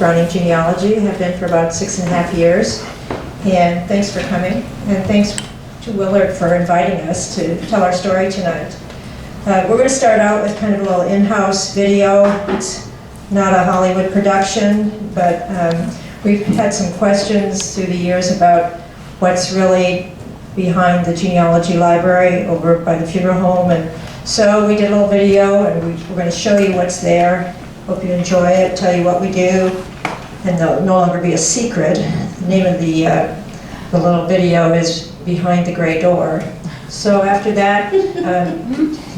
Browning Genealogy. Have been for about 6.5 years. And thanks for coming. And thanks to Willard for inviting us to tell our story tonight. We're going to start out with kind of a little in-house video. It's not a Hollywood production, but we've had some questions through the years about what's really behind the genealogy library over by the funeral home. And so we did a little video, and we're going to show you what's there. Hope you enjoy it, tell you what we do, and there'll no longer be a secret. The name of the little video is Behind the Gray Door. So after that,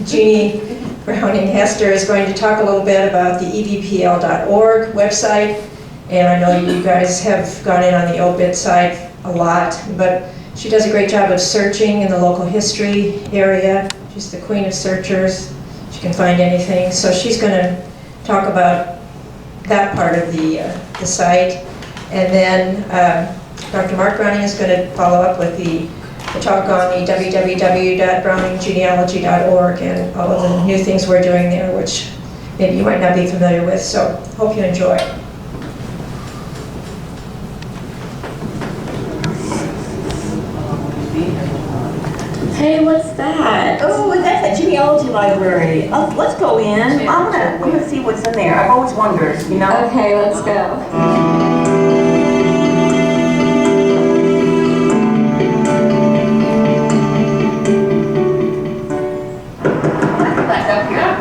Jeannie Hester is going to talk a little bit about the evpl.org website. And I know you guys have gone in on the obit side a lot, but she does a great job of searching in the local history area. She's the queen of searchers. She can find anything. So she's going to talk about that part of the site. And then Dr. Mark Browning is going to follow up with the talk on the www.browninggenealogy.org and all of the new things we're doing there, which maybe you might not be familiar with. So hope you enjoy. Hey, what's that? Oh, that's a genealogy library. Let's go in. I'm gonna see what's in there. I've always wondered, you know. Okay, let's go. Back up here.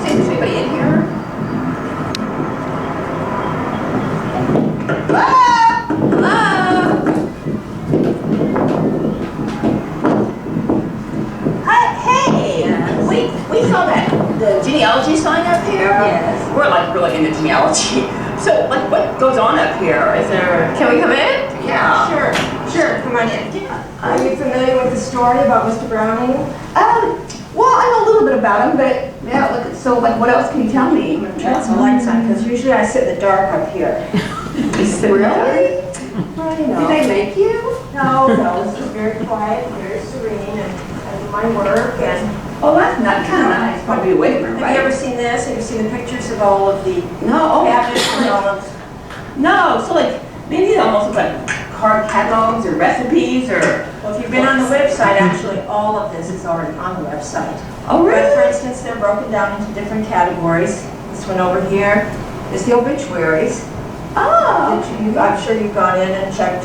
See, is anybody in here? The genealogy sign up here? Yes. We're like really into genealogy. So like what goes on up here? Is there, can we come in? Yeah. Sure, come on in. Are you familiar with the story about Mr. Browning? Well, I know a little bit about him, but yeah, look, so like what else can you tell me? I'm going to turn some lights on, because usually I sit in the dark up here. Really? Well, you know. Did they make you? No, this is very quiet, very serene, and I do my work, and Oh, that's not kind of nice. Probably a waiting room, have right? you ever seen this? Have you seen the pictures of all of the No. cabinets and all of? No, so like maybe it almost look like card catalogs or recipes or. Well, if you've been on the website, actually all of this is already on the website. Oh, really? But for instance, they're broken down into different categories. This one over here is the obituaries. Oh. I'm sure you've gone in and checked.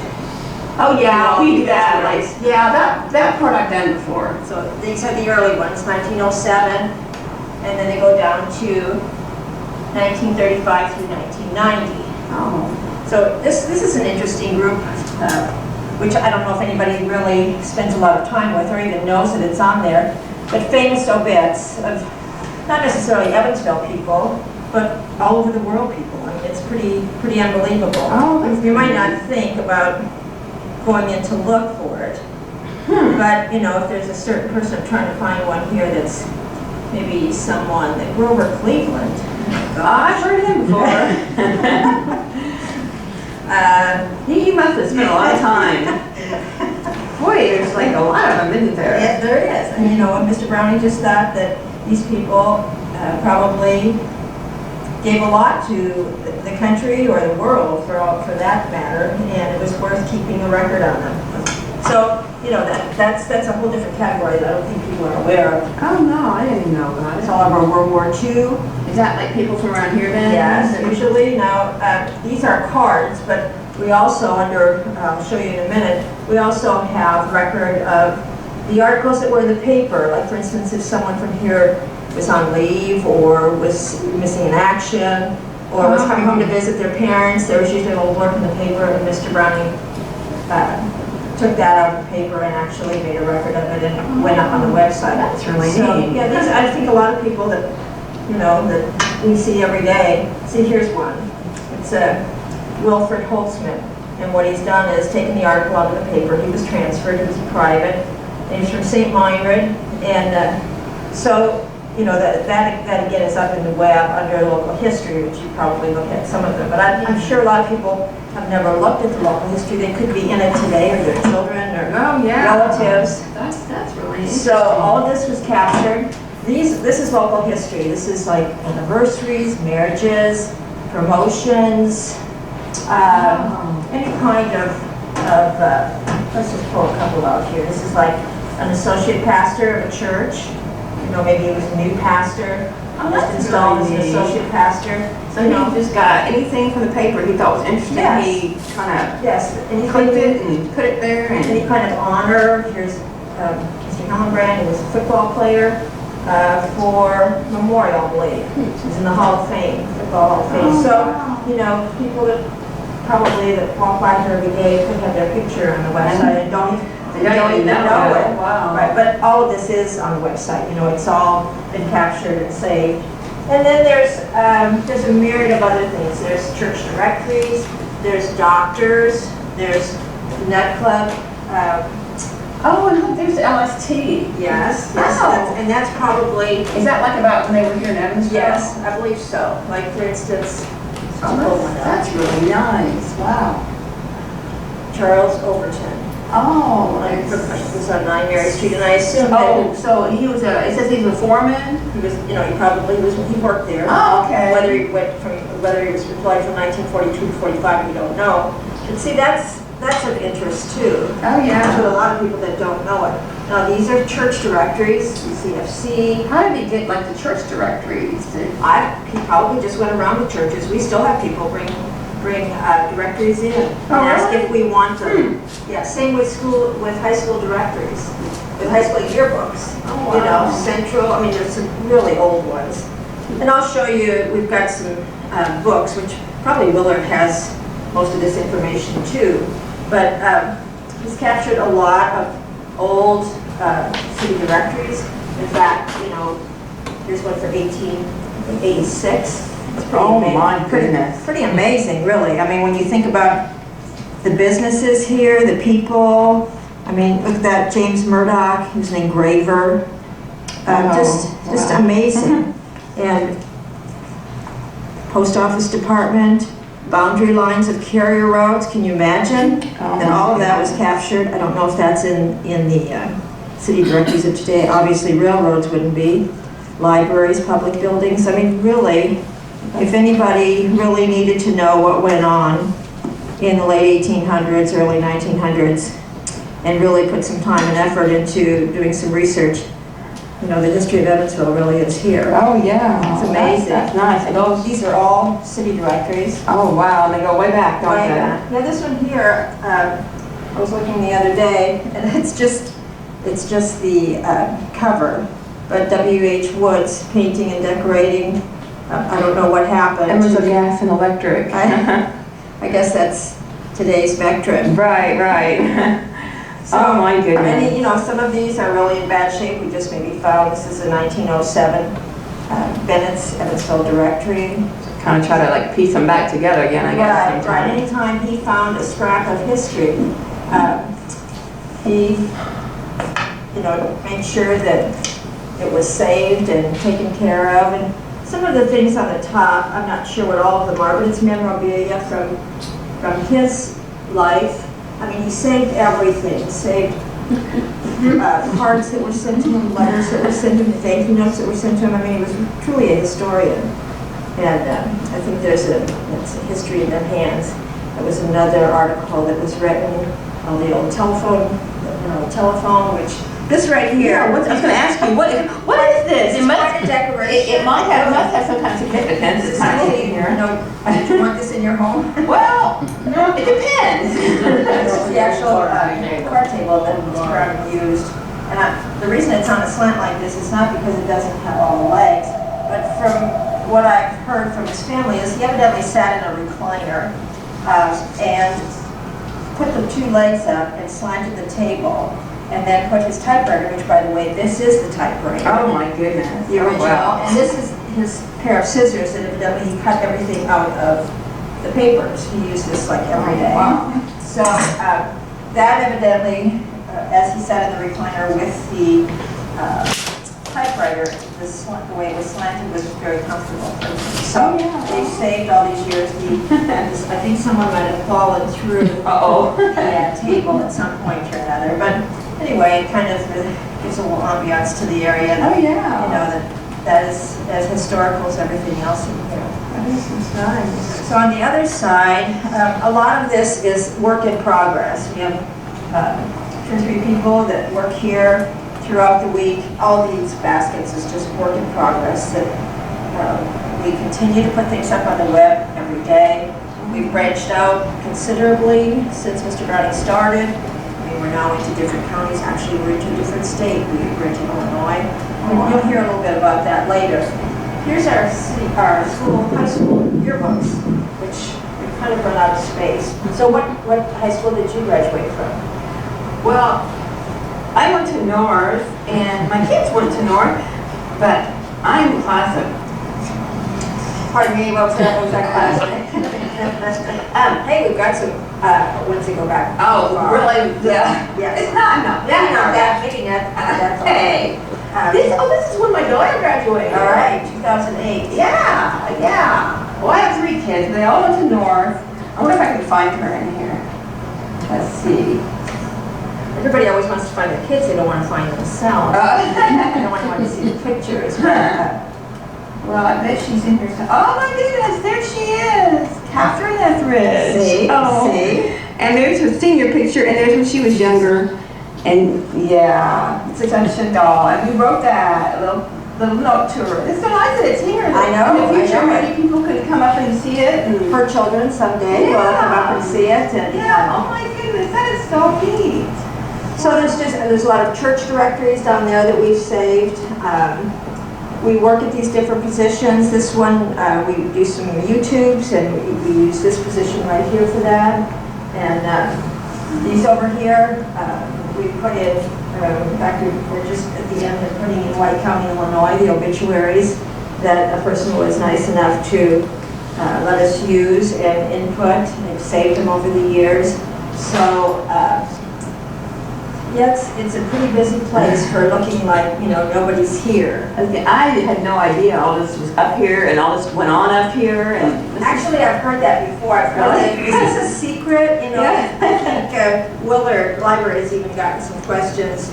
Oh yeah, we do that. Like, Obituaries. yeah, that part I've done before. So these are the early ones, 1907, and then they go down to 1935 through 1990. Oh. So this is an interesting group, which I don't know if anybody really spends a lot of time with or even knows that it's on there, but famous obits of not necessarily Evansville people, but all over the world people. I mean, it's pretty unbelievable. Oh, You might not think about going in to look for it, but you know, if there's a certain person, I'm trying to find one here that's maybe someone that Grover Cleveland. I've heard of him before. He must have spent a lot of time. Boy, there's like a lot of them, isn't there? Yeah, there is. And you know, Mr. Browning just thought that these people probably gave a lot to the country or the world for that matter, and it was worth keeping a record on them. So, you know, that's a whole different category that I don't think people are aware of. Oh no, I didn't know about It's it. all over World War II. Is that like people from around here then? Yes, usually. Now, these are cards, but we also I'll show you in a minute, we also have record of the articles that were in the paper. Like for instance, if someone from here was on leave or was missing in action or was coming home to visit their parents, there was usually a little blurb in the paper, and Mr. Browning took that out of the paper and actually made a record of it and went up on the website. That's really So, neat. yeah, I think a lot of people that, you know, that we see every day. See, here's one. It's Wilfred Holtzman, and what he's done is taken the article out of the paper. He was transferred, he was private, and he's from St. Meinrad, and so, you know, that again is up in the web under local history, which you probably look at some of them, but I'm sure a lot of people have never looked at the local history. They could be in it today, or their children, or relatives. That's really So all of this was captured, This is local history. This is like anniversaries, marriages, promotions, any kind of let's just pull a couple out here. This is like an associate pastor of a church. You know, maybe he was a new pastor. Just installed as an associate pastor. So he just got anything from the paper he thought was interesting. Yes. He kind of anything, clicked it and put it there. And any kind of honor. Here's Mr. Hillenbrand, who was a football player for Memorial, I believe. He's in the Hall of Fame, Football Hall of Fame. Oh, So, wow. you know, people that probably that walk by here every day could have their picture on the website and don't even know it. Wow. Right, but all of this is on the website. You know, it's all been captured and saved. And then there's a myriad of other things. There's church directories, there's doctors, there's nut club. Oh, and look, there's LST. Yes, Oh. and that's probably, Is that like about when they were here in Evansville? yes, I believe so. Like for instance, Oh, that's really nice. Wow. Charles Overton. Oh, Like, nice. was on 9 Mary Street, and I assume Oh, that so he was it says he's a foreman? he was, you know, he worked there. Oh, okay. Whether he was employed from 1942 to 45, we don't know. But see, that's of interest too. Oh, yeah. To a lot of people that don't know it. Now, these are church directories, CFC. How did he get like the church directories? He probably just went around the churches. We still have people bring directories in and Oh, ask really? if we want them. Yeah, same with high school directories, with high school yearbooks. Oh, You wow. know, Central. I mean, there's some really old ones. And I'll show you. We've got some books, which probably Willard has most of this information too. But he's captured a lot of old city directories. In fact, you know, here's one for 1886. It's pretty Oh, amazing. my goodness. Pretty amazing, really. I mean, when you think about the businesses here, the people. I mean, look at that James Murdoch. He was an engraver. Just wow. amazing. And post office department. Boundary lines of carrier routes, can you imagine? Oh, And all of that was captured. I don't know if that's in the city directories of today. Obviously, railroads wouldn't be. Libraries, public buildings. I mean, really, if anybody really needed to know what went on in the late 1800s, early 1900s, and really put some time and effort into doing some research, you know, the history of Evansville really is here. Oh, yeah. It's amazing. That's nice. And those, These are all city directories. oh, wow. And they go way back, don't Way they? back. Yeah, this one here, I was looking the other day, and it's just the cover. But W.H. Woods, painting and decorating, I don't know what happened. Evansville Gas and Electric. I guess that's today's Spectrum. Right, right. Oh, my goodness. You know, some of these are really in bad shape. We just maybe found, this is a 1907 Bennett's Evansville Directory. Kind of try to like piece them back together again, I guess. Right, right. Anytime he found a scrap of history, he, you know, made sure that it was saved and taken care of. And some of the things on the top, I'm not sure what all of them are, but it's memorabilia from his life. I mean, he saved everything. He saved cards that were sent to him, letters that were sent to him, thank you notes that were sent to him. I mean, he was truly a historian. And I think it's a history in their hands. There was another article that was written on the old telephone, which this right here. Yeah, I was going to ask you, what is this? It's quite a decoration. It must have some kind of significance. It's kind of sitting here. You know, do you want this in your home? Well, it depends. This is the actual card table that was used. And the reason it's on a slant like this is not because it doesn't have all the legs, but from what I've heard from his family is he evidently sat in a recliner and put the two legs up and slanted the table, and then put his typewriter, which, by the way, this is the typewriter. Oh my goodness. The original. Oh, wow. And this is his pair of scissors that evidently he cut everything out of the papers. He used this like every day. Wow. So that evidently, as he sat in the recliner with the typewriter, the way it was slanted was very comfortable for him. So they saved all these years. I think someone might have fallen through the table at some point or another. But anyway, it kind of gives a little ambiance to the area. Oh, You yeah. know, that is as historical as everything else in here. This is nice. So on the other side, a lot of this is work in progress. We have 2 or 3 people that work here throughout the week. All these baskets is just work in progress that we continue to put things up on the web every day. We've branched out considerably since Mr. Browning started. I mean, we're now into different counties. Actually, we're into a different state. We're into Illinois. You'll hear a little bit about that later. Here's our high school yearbooks, which we've kind of run out of space. So what high school did you graduate from? Well, I went to North, and my kids went to North, but I'm class of... Pardon me, what was that class? Hey, we've got some ones to go back. Oh, really? Yeah. Yes. It's not, no. Maybe not that, maybe not that. Hey. This is when my daughter graduated. All right, 2008. Yeah. Well, I have 3 kids. They all went to North. I wonder if I can find her in here. Let's see. Everybody always wants to find their kids, they don't want to find themselves. They don't want to see the pictures. Well, I bet she's in here. Oh my goodness, there she is. Catherine Etheridge. See? And there's her senior picture, and there's when she was younger. And yeah, it's such a doll. And we wrote that, a little note to her. It's so nice that it's here. I know, In the future, I know. many people could come up and see it. And Her children someday will come up and see it. And, yeah, oh my goodness, that is so neat. So there's a lot of church directories down there that we've saved. We work at these different positions. This one, we do some YouTubes, and we use this position right here for that. And these over here, we put in, in fact, we're just at the end of putting in White County, Illinois, the obituaries that a person was nice enough to let us use and input. They've saved them over the years. So, yes, it's a pretty busy place for looking like, nobody's here. I had no idea all this was up here and all this went on up here. And Actually, I've heard that before. I've heard that. Is this a secret? Yeah. I think Willard Library has even gotten some questions.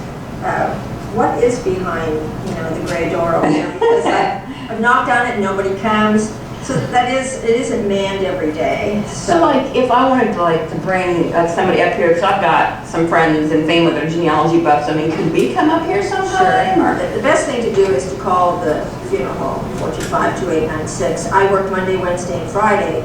What is behind, the gray door over there? Because I've knocked on it and nobody comes. So it isn't manned every day. So like, if I wanted to bring somebody up here, because I've got some friends and family that are genealogy buffs, I mean, could we come up here sometime? Sure. Or? The best thing to do is to call the funeral home, 425-2896. I work Monday, Wednesday, and Friday,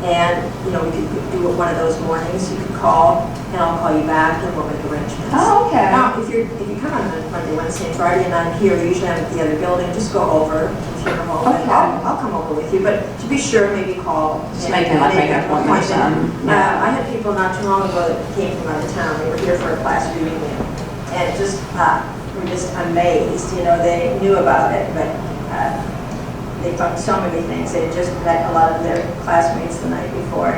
and we could do it one of those mornings. You could call, and I'll call you back, and we'll make arrangements. Oh, okay. Now, if you come on Monday, Wednesday, and Friday, and I'm here, usually I'm at the other building, just go over to the funeral home. Okay. And I'll come over with you, but to be sure, maybe call. Just make an appointment. I had people not too long ago that came from out of town. They were here for a class reunion, and just were just amazed. They knew about it, but they found so many things. They just met a lot of their classmates the night before.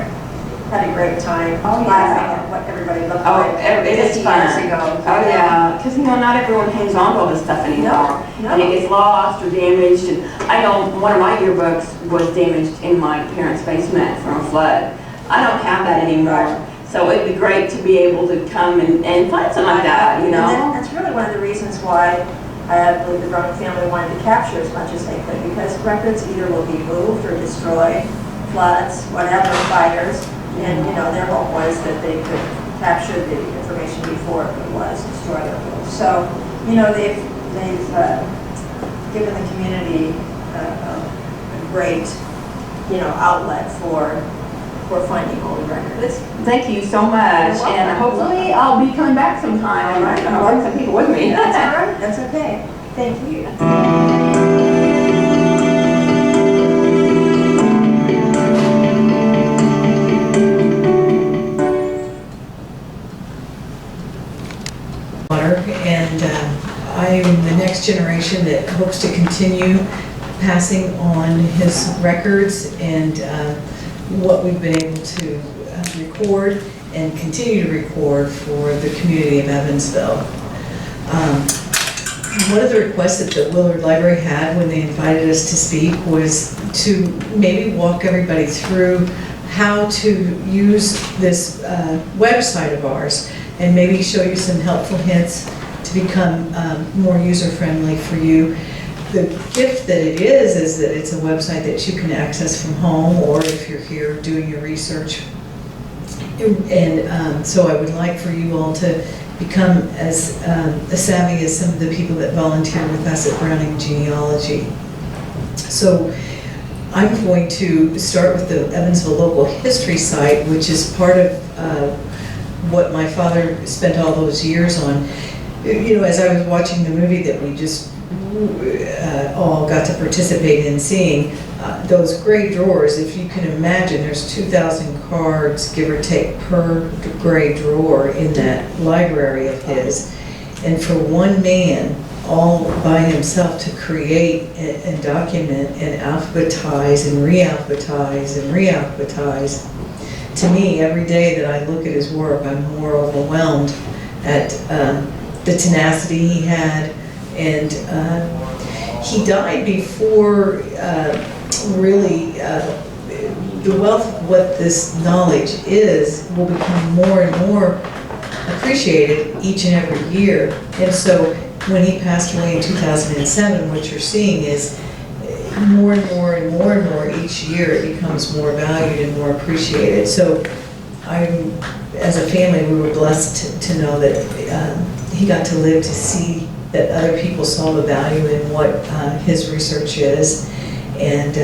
Had a great time, laughing at what everybody looked like It is 50 fun. years ago. Oh yeah, because not everyone hangs on to all this stuff anymore. No. And it gets lost or damaged. And I know one of my yearbooks was damaged in my parents' basement from a flood. I don't have that anymore. Right. So it'd be great to be able to come and find something like that, And that's really one of the reasons why I believe the Browning family wanted to capture as much as they could, because records either will be moved or destroyed, floods, whatever, fires. And, their hope was that they could capture the information before it was destroyed or moved. So, they've given the community a great, outlet for finding old records. Thank you so much. You're welcome. And hopefully I'll be coming back sometime. All right. I'll bring some people with me. That's all right. That's okay. Thank you. And I'm the next generation that hopes to continue passing on his records and what we've been able to record and continue to record for the community of Evansville. One of the requests that the Willard Library had when they invited us to speak was to maybe walk everybody through how to use this website of ours and maybe show you some helpful hints to become more user-friendly for you. The gift that it is that it's a website that you can access from home, or if you're here doing your research. And so I would like for you all to become as savvy as some of the people that volunteer with us at Browning Genealogy. So I'm going to start with the Evansville Local History site, which is part of what my father spent all those years on. You know, as I was watching the movie that we just all got to participate in seeing, those gray drawers, if you can imagine, there's 2,000 cards, give or take, per gray drawer in that library of his. And for one man, all by himself, to create and document and alphabetize and re-alphabetize and re-alphabetize, to me, every day that I look at his work, I'm more overwhelmed at the tenacity he had. And he died before really the wealth of what this knowledge is will become more and more appreciated each and every year. And so when he passed away in 2007, what you're seeing is more and more and more and more each year it becomes more valued and more appreciated. So as a family, we were blessed to know that he got to live to see that other people saw the value in what his research is. And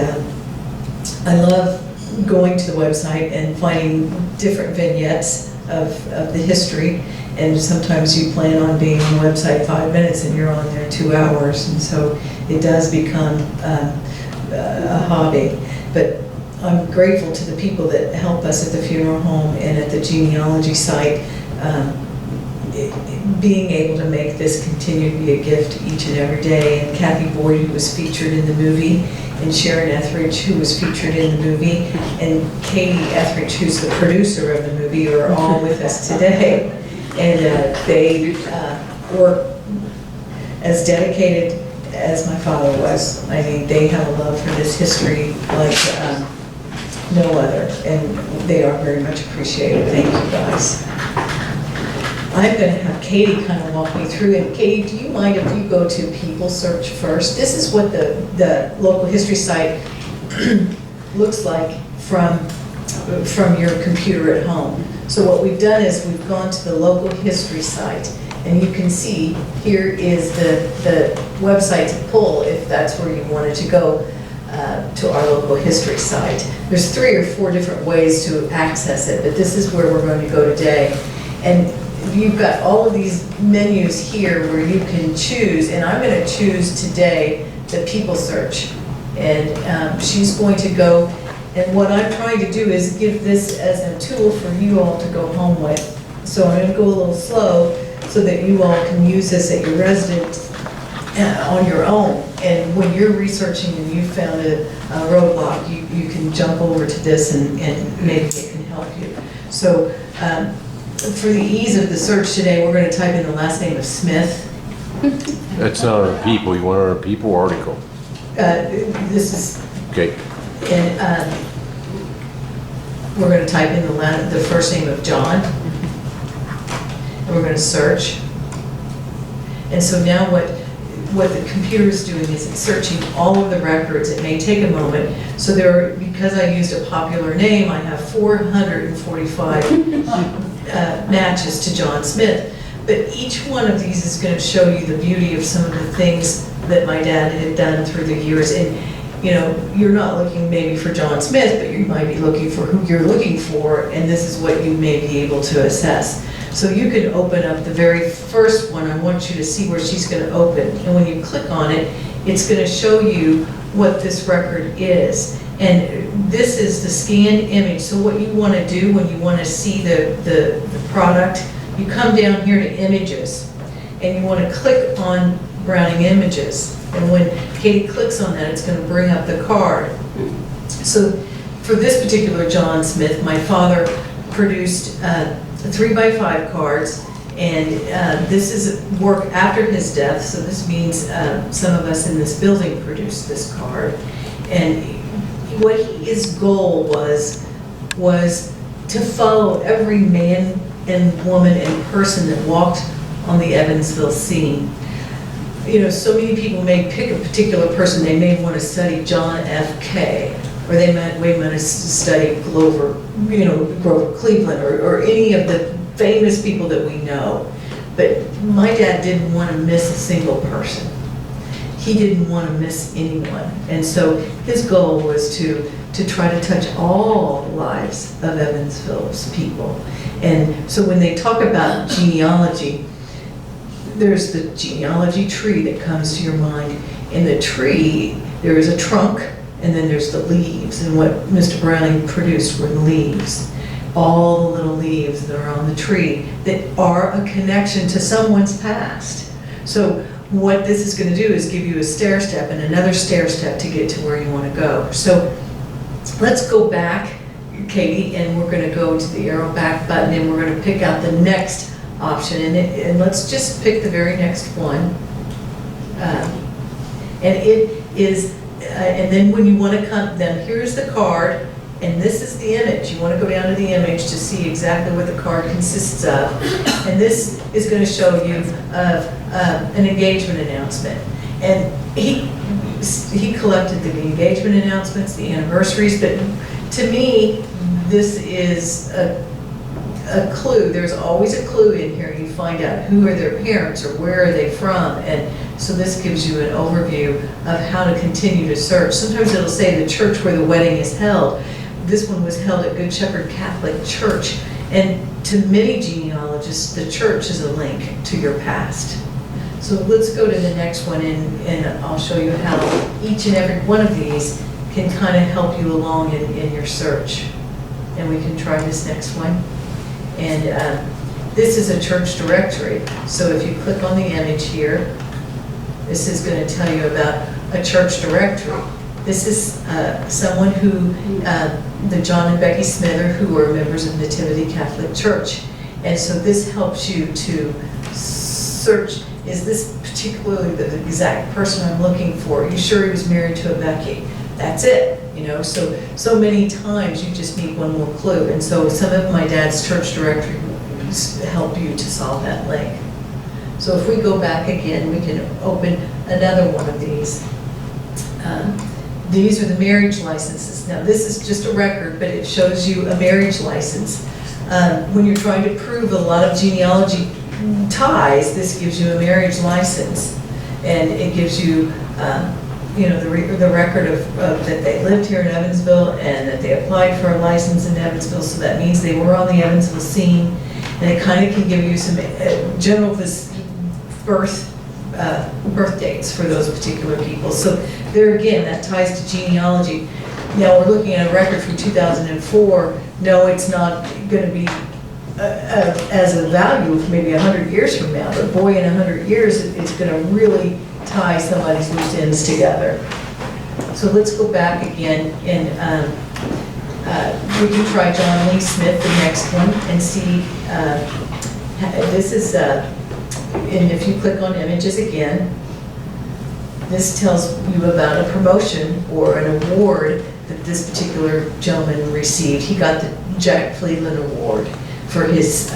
I love going to the website and finding different vignettes of the history. And sometimes you plan on being on the website 5 minutes and you're on there 2 hours. And so it does become a hobby. But I'm grateful to the people that help us at the funeral home and at the genealogy site. Being able to make this continue to be a gift each and every day. And Kathy Boyd, who was featured in the movie, and Sharon Etheridge, who was featured in the movie, and Katie Etheridge, who's the producer of the movie, are all with us today. And they were as dedicated as my father was. I mean, they have a love for this history like no other, and they are very much appreciated. Thank you, guys. I'm going to have Katie kind of walk me through it. Katie, do you mind if you go to People Search first? This is what the local history site looks like from your computer at home. So what we've done is we've gone to the local history site, and you can see here is the website to pull if that's where you wanted to go to our local history site. There's 3 or 4 different ways to access it, but this is where we're going to go today. And you've got all of these menus here where you can choose, and I'm going to choose today the People Search. And she's going to go, and what I'm trying to do is give this as a tool for you all to go home with. So I'm going to go a little slow so that you all can use this at your residence on your own. And when you're researching and you found a roadblock, you can jump over to this and maybe it can help you. So for the ease of the search today, we're going to type in the last name of Smith. That's not on People. You want it on People article? This is, Okay. and we're going to type in the first name of John, and we're going to search. And so now what the computer is doing is it's searching all of the records. It may take a moment. So because I used a popular name, I have 445 matches to John Smith. But each one of these is going to show you the beauty of some of the things that my dad had done through the years. And you know, you're not looking maybe for John Smith, but you might be looking for who you're looking for, and this is what you may be able to assess. So you can open up the very first one. I want you to see where she's going to open. And when you click on it, it's going to show you what this record is. And this is the scanned image. So what you want to do when you want to see the product, you come down here to Images, and you want to click on Browning Images. And when Katie clicks on that, it's going to bring up the card. So for this particular John Smith, my father produced 3x5 cards, and this is work after his death, so this means some of us in this building produced this card. And what his goal was to follow every man and woman and person that walked on the Evansville scene. You know, so many people may pick a particular person. They may want to study John F. Kay, or they might want to study Grover Cleveland, or any of the famous people that we know. But my dad didn't want to miss a single person. He didn't want to miss anyone. And so his goal was to try to touch all the lives of Evansville's people. And so when they talk about genealogy, there's the genealogy tree that comes to your mind. In the tree, there is a trunk, and then there's the leaves. And what Mr. Browning produced were the leaves. All the little leaves that are on the tree that are a connection to someone's past. So what this is going to do is give you a stair step and another stair step to get to where you want to go. So let's go back, Katie, and we're going to go to the arrow back button, and we're going to pick out the next option. And let's just pick the very next one. And it is, and then when you want to come, then here's the card. And this is the image. You want to go down to the image to see exactly what the card consists of. And this is going to show you an engagement announcement. And he collected the engagement announcements, the anniversaries, but to me, this is a clue. There's always a clue in here. You find out who are their parents or where are they from. And so this gives you an overview of how to continue to search. Sometimes it'll say the church where the wedding is held. This one was held at Good Shepherd Catholic Church. And to many genealogists, the church is a link to your past. So let's go to the next one, and I'll show you how each and every one of these can kind of help you along in your search. And we can try this next one. And this is a church directory. So if you click on the image here, this is going to tell you about a church directory. This is someone who, the John and Becky Smither, who are members of Nativity Catholic Church. And so this helps you to search, is this particularly the exact person I'm looking for? Are you sure he was married to a Becky? That's it, you know? So many times you just need one more clue. And so some of my dad's church directories help you to solve that link. So if we go back again, we can open another one of these. These are the marriage licenses. Now this is just a record, but it shows you a marriage license. When you're trying to prove a lot of genealogy ties, this gives you a marriage license. And it gives you, the record of that they lived here in Evansville and that they applied for a license in Evansville, so that means they were on the Evansville scene. And it kind of can give you some general birth dates for those particular people. So there again, that ties to genealogy. Now we're looking at a record from 2004. No, it's not going to be as a value of maybe 100 years from now, but boy, in 100 years, it's going to really tie somebody's loose ends together. So let's go back again, and we can try John Lee Smith, the next one, and see, this is, and if you click on images again, this tells you about a promotion or an award that this particular gentleman received. He got the Jack Cleveland Award for his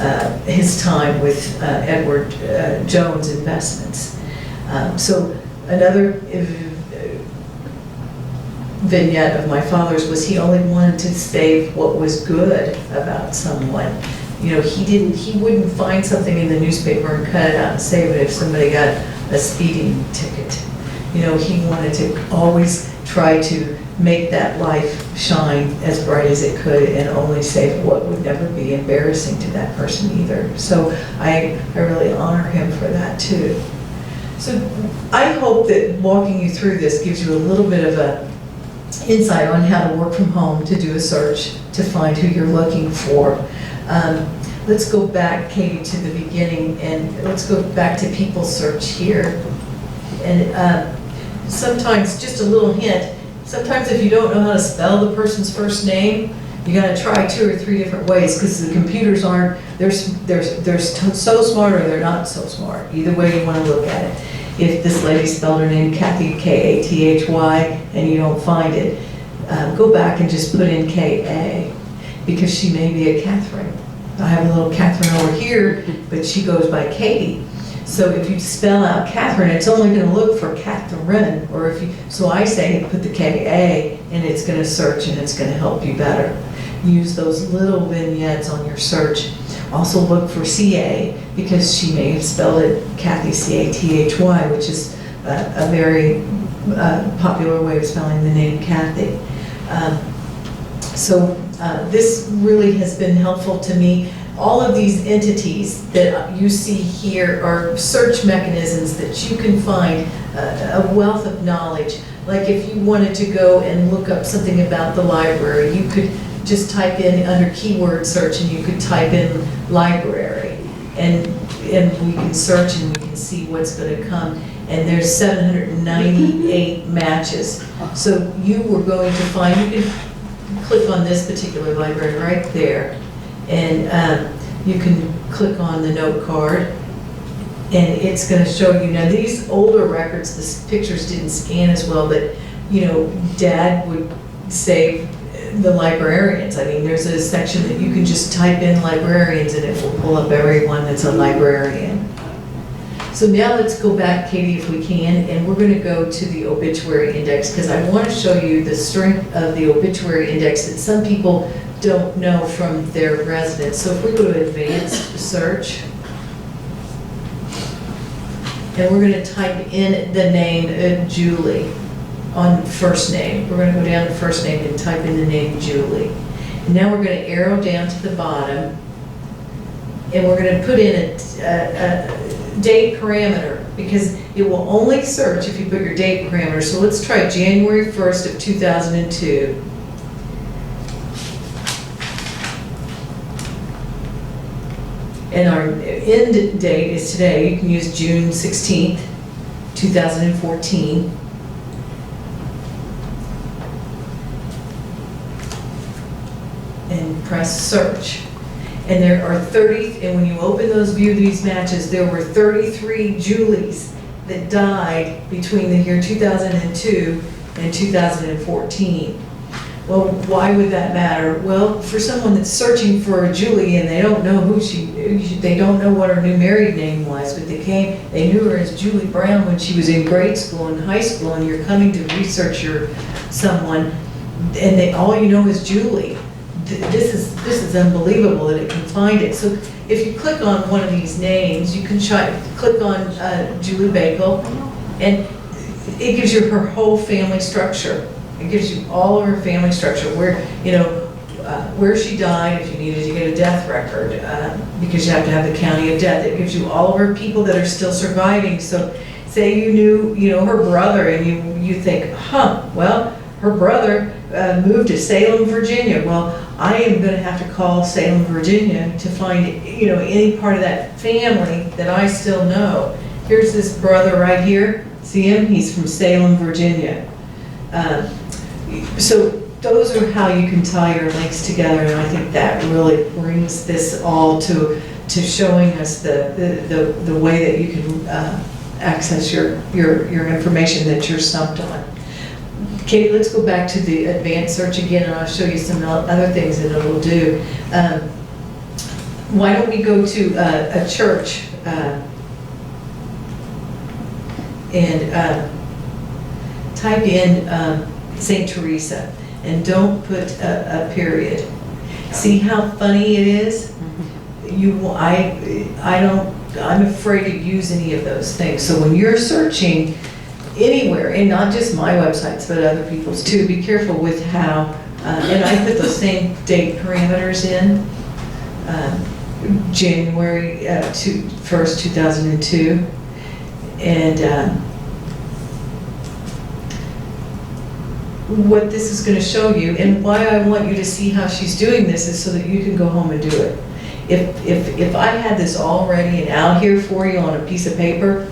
time with Edward Jones Investments. So another vignette of my father's was he only wanted to save what was good about someone. You know, he wouldn't find something in the newspaper and cut it out and save it if somebody got a speeding ticket. You know, he wanted to always try to make that life shine as bright as it could and only save what would never be embarrassing to that person either. So I really honor him for that too. So I hope that walking you through this gives you a little bit of a insight on how to work from home to do a search to find who you're looking for. Let's go back, Katie, to the beginning, and let's go back to people search here. And sometimes, just a little hint, sometimes if you don't know how to spell the person's first name, you gotta try 2 or 3 different ways, because the computers aren't, they're so smart or they're not so smart. Either way you wanna look at it. If this lady spelled her name Kathy, K-A-T-H-Y, and you don't find it, go back and just put in K-A, because she may be a Catherine. I have a little Catherine over here, but she goes by Katie. So if you spell out Catherine, it's only going to look for Catherine, or if you, so I say put the K-A, and it's going to search and it's going to help you better. Use those little vignettes on your search. Also look for C-A, because she may have spelled it Kathy, C-A-T-H-Y, which is a very popular way of spelling the name Kathy. This really has been helpful to me. All of these entities that you see here are search mechanisms that you can find a wealth of knowledge. Like if you wanted to go and look up something about the library, you could just type in under keyword search and you could type in library. And we can search and we can see what's going to come. And there's 798 matches. So you were going to find, you can click on this particular library right there. And you can click on the note card and it's going to show you. Now these older records, the pictures didn't scan as well, but you know, Dad would save the librarians. I mean, there's a section that you can just type in librarians and it will pull up everyone that's a librarian. So now let's go back, Katie, if we can, and we're going to go to the Obituary Index because I want to show you the strength of the Obituary Index that some people don't know from their residence. So if we go to Advanced Search, and we're going to type in the name Julie on first name. We're going to go down to first name and type in the name Julie. And now we're going to arrow down to the bottom, and we're going to put in a date parameter because it will only search if you put your date parameter. So let's try January 1st of 2002. And our end date is today. You can use June 16th, 2014. And press search. And there are 30, and when you open those view these matches, there were 33 Julies that died between the year 2002 and 2014. Well, why would that matter? Well, for someone that's searching for a Julie and they don't know who they don't know what her new married name was, but they knew her as Julie Brown when she was in grade school and high school, and you're coming to research someone, and all you know is Julie. This is unbelievable that it can find it. So if you click on one of these names, you can click on Julie Bakel, and it gives you her whole family structure. It gives you all of her family structure, where she died, if you needed to get a death record, because you have to have the county of death. It gives you all of her people that are still surviving. So say you knew, her brother, and you think, well, her brother moved to Salem, Virginia. Well, I am going to have to call Salem, Virginia to find, any part of that family that I still know. Here's this brother right here. See him? He's from Salem, Virginia. So those are how you can tie your links together, and I think that really brings this all to showing us the way that you can access your information that you're stumped on. Katie, let's go back to the advanced search again, and I'll show you some other things that it'll do. Why don't we go to a church and type in St. Teresa, and don't put a period. See how funny it is? I'm afraid to use any of those things. So when you're searching anywhere, and not just my websites, but other people's too, be careful with how, and I put those same date parameters in, January 1st, 2002, and what this is going to show you, and why I want you to see how she's doing this, is so that you can go home and do it. If I had this all ready and out here for you on a piece of paper,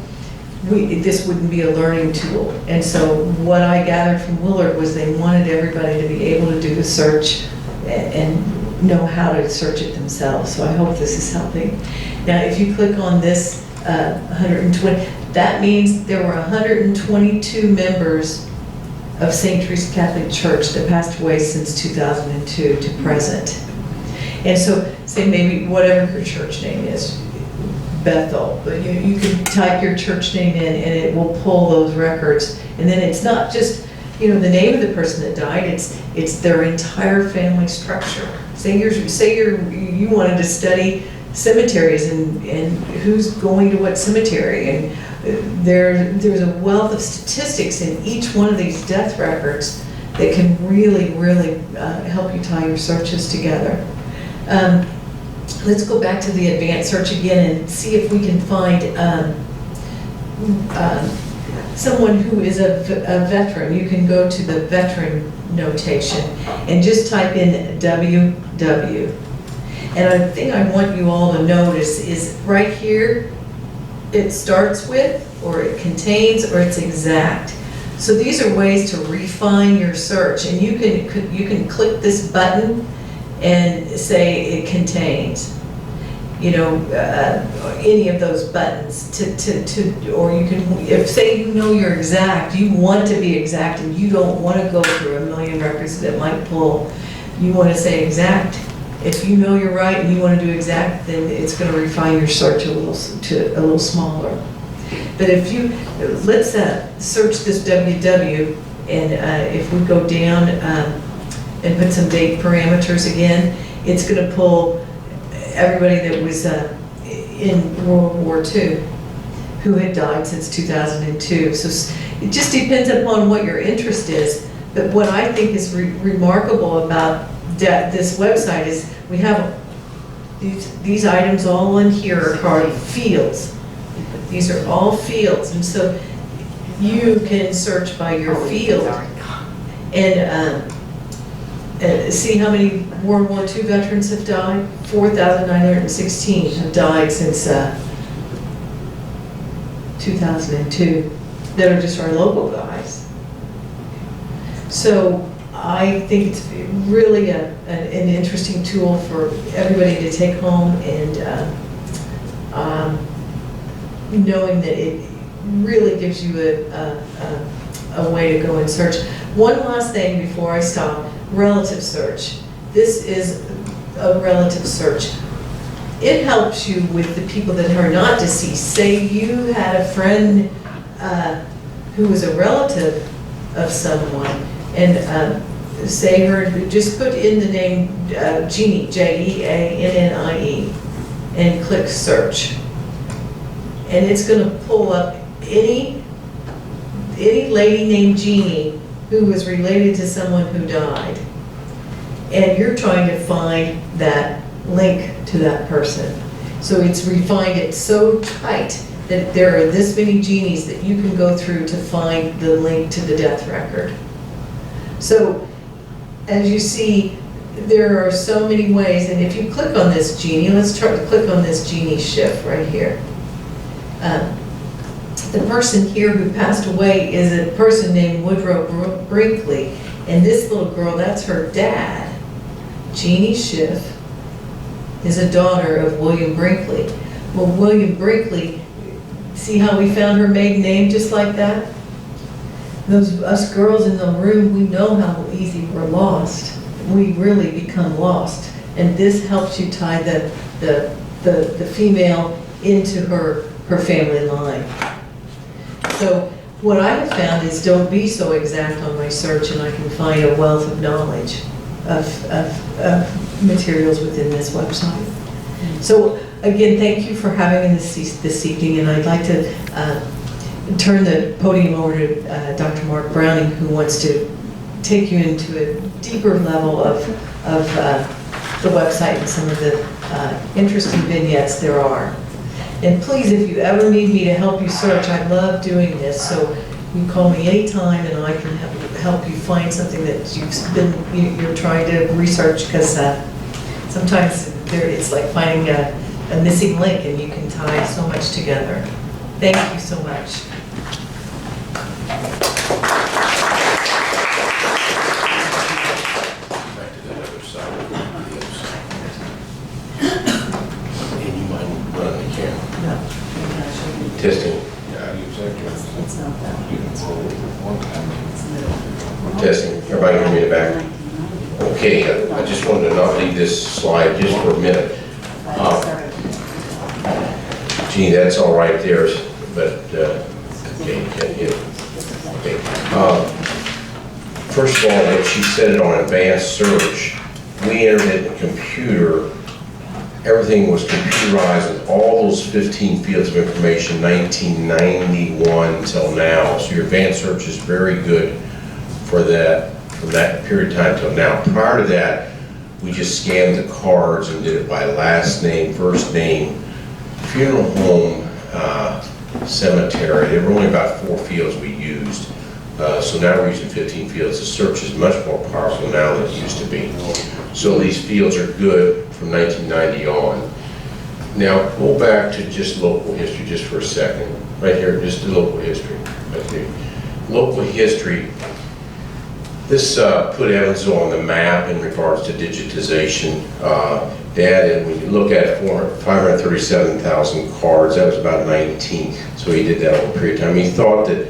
this wouldn't be a learning tool. And so what I gathered from Willard was they wanted everybody to be able to do the search and know how to search it themselves. So I hope this is helping. Now, if you click on this 120, that means there were 122 members of St. Teresa Catholic Church that passed away since 2002 to present. And so say maybe whatever her church name is, Bethel, but you can type your church name in and it will pull those records. And then it's not just, the name of the person that died, it's their entire family structure. Say you wanted to study cemeteries and who's going to what cemetery, and there's a wealth of statistics in each one of these death records that can really, really help you tie your searches together. Let's go back to the advanced search again and see if we can find someone who is a veteran. You can go to the veteran notation and just type in WW. And a thing I want you all to notice is right here, it starts with, or it contains, or it's exact. So these are ways to refine your search, and you can click this button and say it contains, any of those buttons or you can, if say you're exact, you want to be exact and you don't want to go through a million records that might pull, you want to say exact. If you know you're right and you want to do exact, then it's going to refine your search a little smaller. But if let's search this WW, and if we go down and put some date parameters again, it's going to pull everybody that was in World War II who had died since 2002. So it just depends upon what your interest is. But what I think is remarkable about this website is we have these items all in here are called fields. These are all fields, and so you can search by your field and see how many World War II veterans have died. 4,916 have died since 2002 that are just our local guys. So I think it's really an interesting tool for everybody to take home, and knowing that it really gives you a way to go and search. One last thing before I stop, relative search. This is a relative search. It helps you with the people that are not deceased. Say you had a friend who was a relative of someone, and say just put in the name Jeannie, Jeannie, and click search. And it's going to pull up any lady named Jeannie who was related to someone who died. And you're trying to find that link to that person. So it's refined it so tight that there are this many Jeannies that you can go through to find the link to the death record. So as you see, there are so many ways, and if you click on this Jeannie, let's try to click on this Jeannie shift right here. The person here who passed away is a person named Woodrow Brinkley, and this little girl, that's her dad. Jeannie Schiff is a daughter of William Brinkley. Well, William Brinkley, see how we found her maiden name just like that? Us girls in the room, we know how easy we're lost. We really become lost, and this helps you tie the female into her family line. So what I have found is don't be so exact on my search, and I can find a wealth of knowledge of materials within this website. So again, thank you for having me this evening, and I'd like to turn the podium over to Dr. Mark Browning, who wants to take you into a deeper level of the website and some of the interesting vignettes there are. And please, if you ever need me to help you search, I love doing this. So you call me anytime, and I can help you find something that you're trying to research, because sometimes it's like finding a missing link, and you can tie so much together. Thank you so much. Back to that other side. And you might run the camera. No. Testing. Yeah, you exactly. It's not that. Testing. Everybody can read it back. Okay. Okay, I just wanted to not leave this slide just for a minute. Gee, that's all right there, but, okay, you can't get it. Okay. First of all, when she said it on advanced search, we entered it in the computer. Everything was computerized with all those 15 fields of information, 1991 till now. So your advanced search is very good for that, from that period of time till now. Prior to that, we just scanned the cards and did it by last name, first name, funeral home, cemetery. There were only about 4 fields we used. So now we're using 15 fields. The search is much more powerful now than it used to be. So these fields are good from 1990 on. Now go back to just local history just for a second. Right here, just the local history. Right there. Local history. This put Evansville on the map in regards to digitization. Dad, when you look at 537,000 cards, that was about 19. So he did that over a period of time. He thought that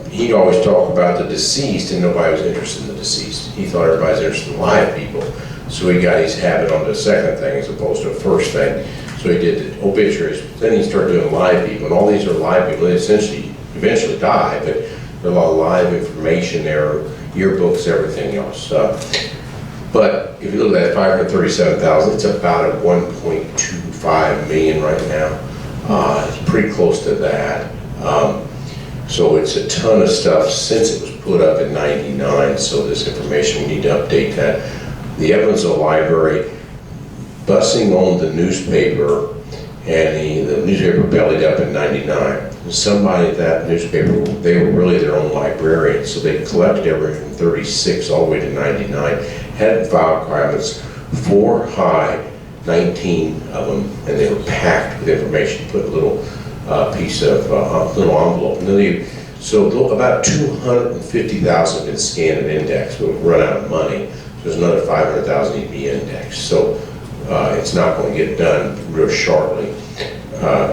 he'd always talk about the deceased and nobody was interested in the deceased. He thought everybody was interested in live people. So he got his habit on the second thing as opposed to a first thing. So he did the obituaries. Then he started doing live people, and all these are live people. They essentially eventually die, but there's a lot of live information there, yearbooks, everything else. But if you look at that 537,000, it's about at 1.25 million right now. It's pretty close to that. So it's a ton of stuff since it was put up in '99. So this information, we need to update that. The Evansville Library, Bussing owned the newspaper, and the newspaper bellied up in '99. Somebody at that newspaper, they were really their own librarian, so they collected everything from 36 all the way to '99. Had file cabinets, 4 high, 19 of them, and they were packed with information. Put a little piece of little envelope. So about 250,000 have been scanned and indexed, but we've run out of money. So there's another 500,000 need to be indexed. So it's not going to get done real shortly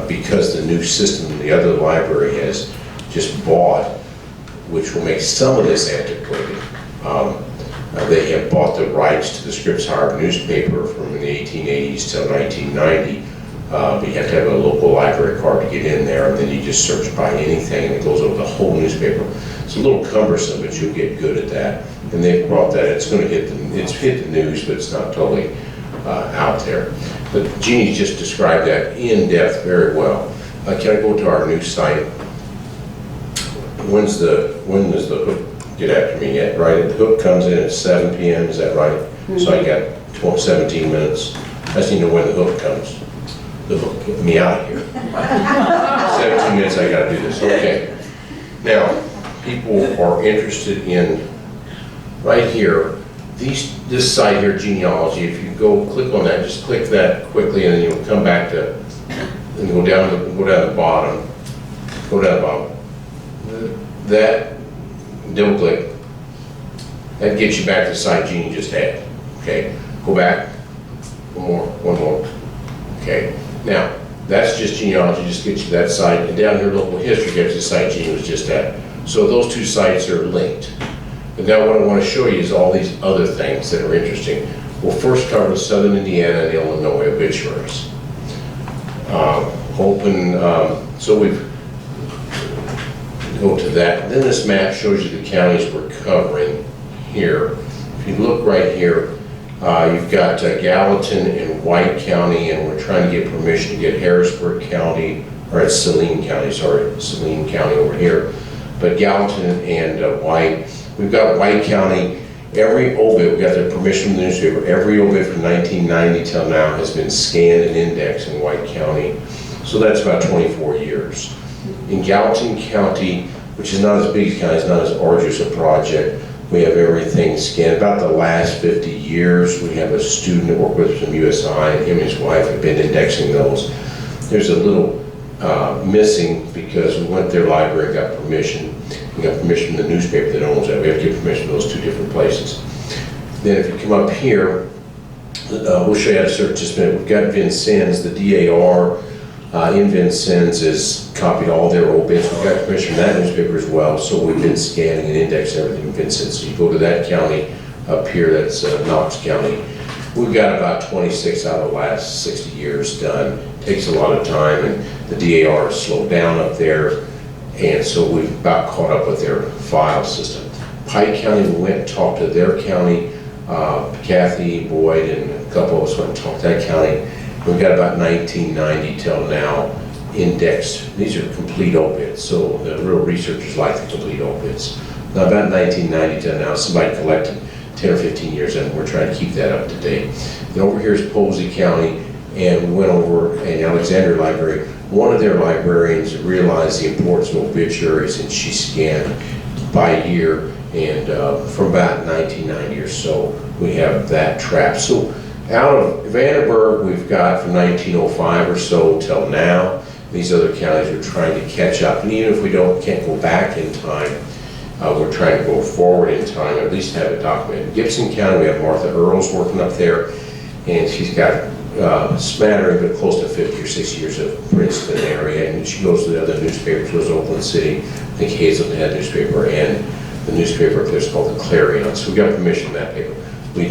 because the new system the other library has just bought, which will make some of this antiquated. They have bought the rights to the Scripps Harvard newspaper from the 1880s till 1990. But you have to have a local library card to get in there, and then you just search by anything, and it goes over the whole newspaper. It's a little cumbersome, but you'll get good at that. And they've brought that. It's going to hit the news, but it's not totally out there. But Jeannie just described that in depth very well. Can I go to our new site? When does the hook get after me yet? Right, the hook comes in at 7 p.m. Is that right? Mm-hmm. So I got 17 minutes. I just need to know when the hook comes. The hook, get me out of here. 17 minutes, I gotta do this, okay. Now, people are interested in, right here, this site here, Genealogy. If you go click on that, just click that quickly and then you'll come back to, and go down the bottom, That, double click, that gets you back to the site Jeannie just had, okay. Go back, one more, okay. Now, that's just genealogy, just gets you that site, and down here, local history gets you the site Jeannie was just at. So those two sites are linked. But now what I want to show you is all these other things that are interesting. We'll first cover Southern Indiana and Illinois obituaries. So we've go to that. Then this map shows you the counties we're covering here. If you look right here, you've got Gallatin and White County, and we're trying to get permission to get Harrisburg County, or it's Saline County, sorry, Saline County over here. But Gallatin and White, we've got White County, every obit, we got the permission from the newspaper, every obit from 1990 till now has been scanned and indexed in White County. So that's about 24 years. In Gallatin County, which is not as big as county, it's not as arduous a project, we have everything scanned. About the last 50 years, we have a student that worked with us from USI, and him and his wife have been indexing those. There's a little missing because we went to their library and got permission. We got permission from the newspaper that owns that. We have to get permission from those two different places. Then if you come up here, we'll show you how to search this minute. We've got Vincennes, the DAR in Vincennes has copied all their obits. We've got permission from that newspaper as well, so we've been scanning and indexing everything in Vincennes. So you go to that county up here, that's Knox County. We've got about 26 out of the last 60 years done. Takes a lot of time, and the DAR has slowed down up there, and so we've about caught up with their file system. Pike County, we went and talked to their county. Kathy, Boyd, and a couple of us went and talked to that county. We've got about 1990 till now indexed. These are complete obits, so the real researchers like the complete obits. Now about 1990 till now, somebody collected 10 or 15 years, and we're trying to keep that up to date. And over here is Posey County, and we went over in Alexandria Library. One of their librarians realized the importance of obituaries, and she scanned by year, and from about 1990 or so, we have that trapped. So out of Vandenberg, we've got from 1905 or so till now. These other counties are trying to catch up, and even if we can't go back in time, we're trying to go forward in time, at least have it documented. In Gibson County, we have Martha Earls working up there, and she's got a smattering, but close to 50 or 60 years of Princeton area, and she goes to the other newspapers, goes to Oakland City, I think Hazelton had a newspaper, and the newspaper up there is called the Clarion. So we got permission from that paper. We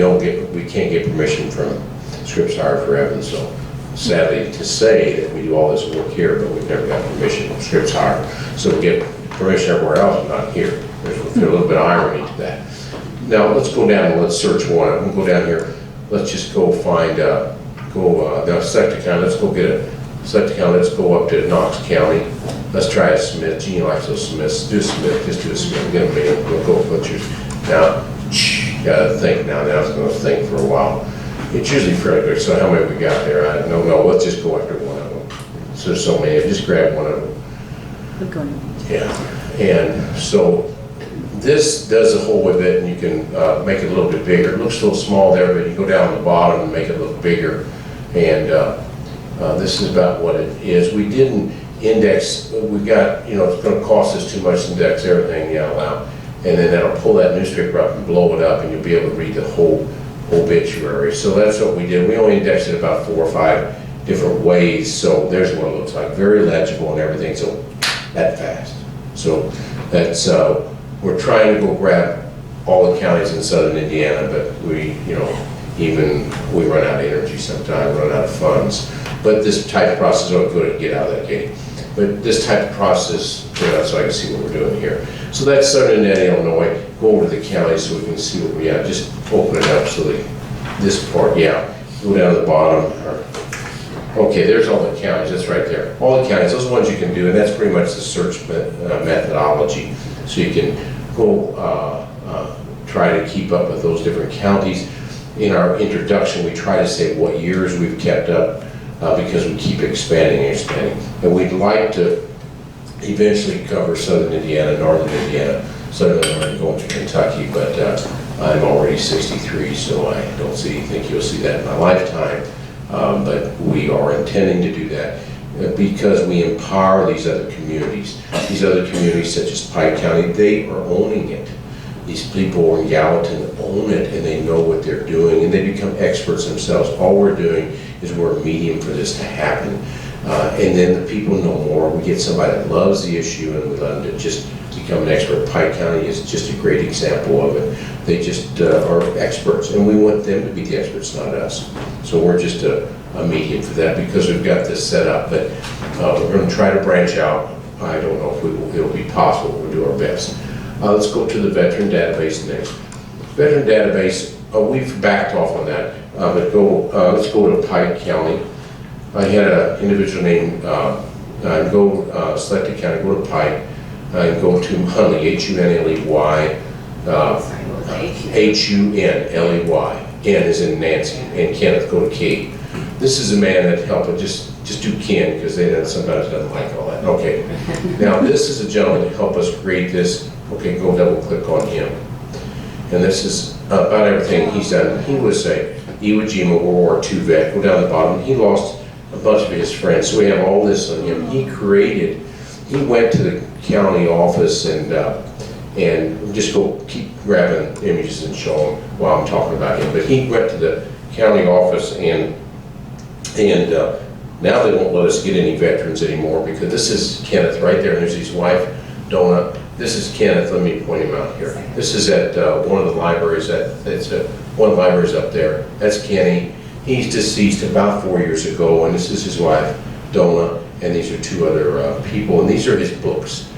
can't get permission from Scripps Hire for Evansville. Sadly to say that we do all this work here, but we've never got permission from Scripps Hire. So we get permission everywhere else, but not here. There's a little bit of irony to that. Now let's go down and let's search one. I'm gonna go down here. Let's just go find, now select a county. Let's go get a select a county. Let's go up to Knox County. Let's try a Smith. Jeannie likes those Smiths. Do a Smith. Just do a Smith. Get them. We'll go butchers. Now, gotta think now. Now it's gonna think for a while. It's usually fairly good. So how many we got there? I don't know. Let's just go after one of them. So there's so many. Just grab one of them. Yeah. And so this does a whole with it, and you can make it a little bit bigger. It looks a little small there, but you go down the bottom and make it a little bigger. And this is about what it is. We didn't index. We've got, it's going to cost us too much to index everything out loud. And then that'll pull that newspaper up and blow it up, and you'll be able to read the whole obituary. So that's what we did. We only indexed it about 4 or 5 different ways. So there's what it looks like. Very legible and everything. So that fast. So that's, we're trying to go grab all the counties in southern Indiana, but we run out of energy sometimes, run out of funds. But this type of process, oh, good to get out of that gate. But this type of process, so I can see what we're doing here. So that's southern Indiana, Illinois. Go over to the county so we can see what we have. Just open it up so this part, yeah. Go down to the bottom. Okay, there's all the counties, that's right there. All the counties, those are ones you can do, and that's pretty much the search methodology. So you can go try to keep up with those different counties. In our introduction, we try to say what years we've kept up because we keep expanding and expanding. And we'd like to eventually cover southern Indiana, northern Indiana, southern Illinois, going to Kentucky, but I'm already 63, so I don't think you'll see that in my lifetime. But we are intending to do that because we empower these other communities. These other communities, such as Pike County, they are owning it. These people in Gallatin own it, and they know what they're doing, and they become experts themselves. All we're doing is we're a medium for this to happen. And then the people know more. We get somebody that loves the issue, and we let them to just become an expert. Pike County is just a great example of it. They just are experts, and we want them to be the experts, not us. So we're just a medium for that because we've got this set up. But we're going to try to branch out. I don't know if it'll be possible. We'll do our best. Let's go to the veteran database next. Veteran database, we've backed off on that, but let's go to Pike County. I had an individual named, select a county, go to Pike, and go to Hunley, H-U-N-L-E-Y, H-U-N-L-E-Y. N is in Nancy, and Kenneth, go to Kate. This is a man that helped, just do Ken, because they sometimes doesn't like all that. Okay, now this is a gentleman that helped us create this. Okay, go double click on him. And this is about everything he's done. He was a Iwo Jima World War II vet. Go down the bottom. He lost a bunch of his friends, so we have all this on him. He went to the county office and just keep grabbing images and show them while I'm talking about him. But he went to the county office and now they won't let us get any veterans anymore because this is Kenneth right there, and there's his wife, Donna, This is Kenneth, let me point him out here. This is at one of the libraries, one of the libraries up there. That's Kenny. He's deceased about 4 years ago, and this is his wife, Donna, and these are two other people, and these are his books.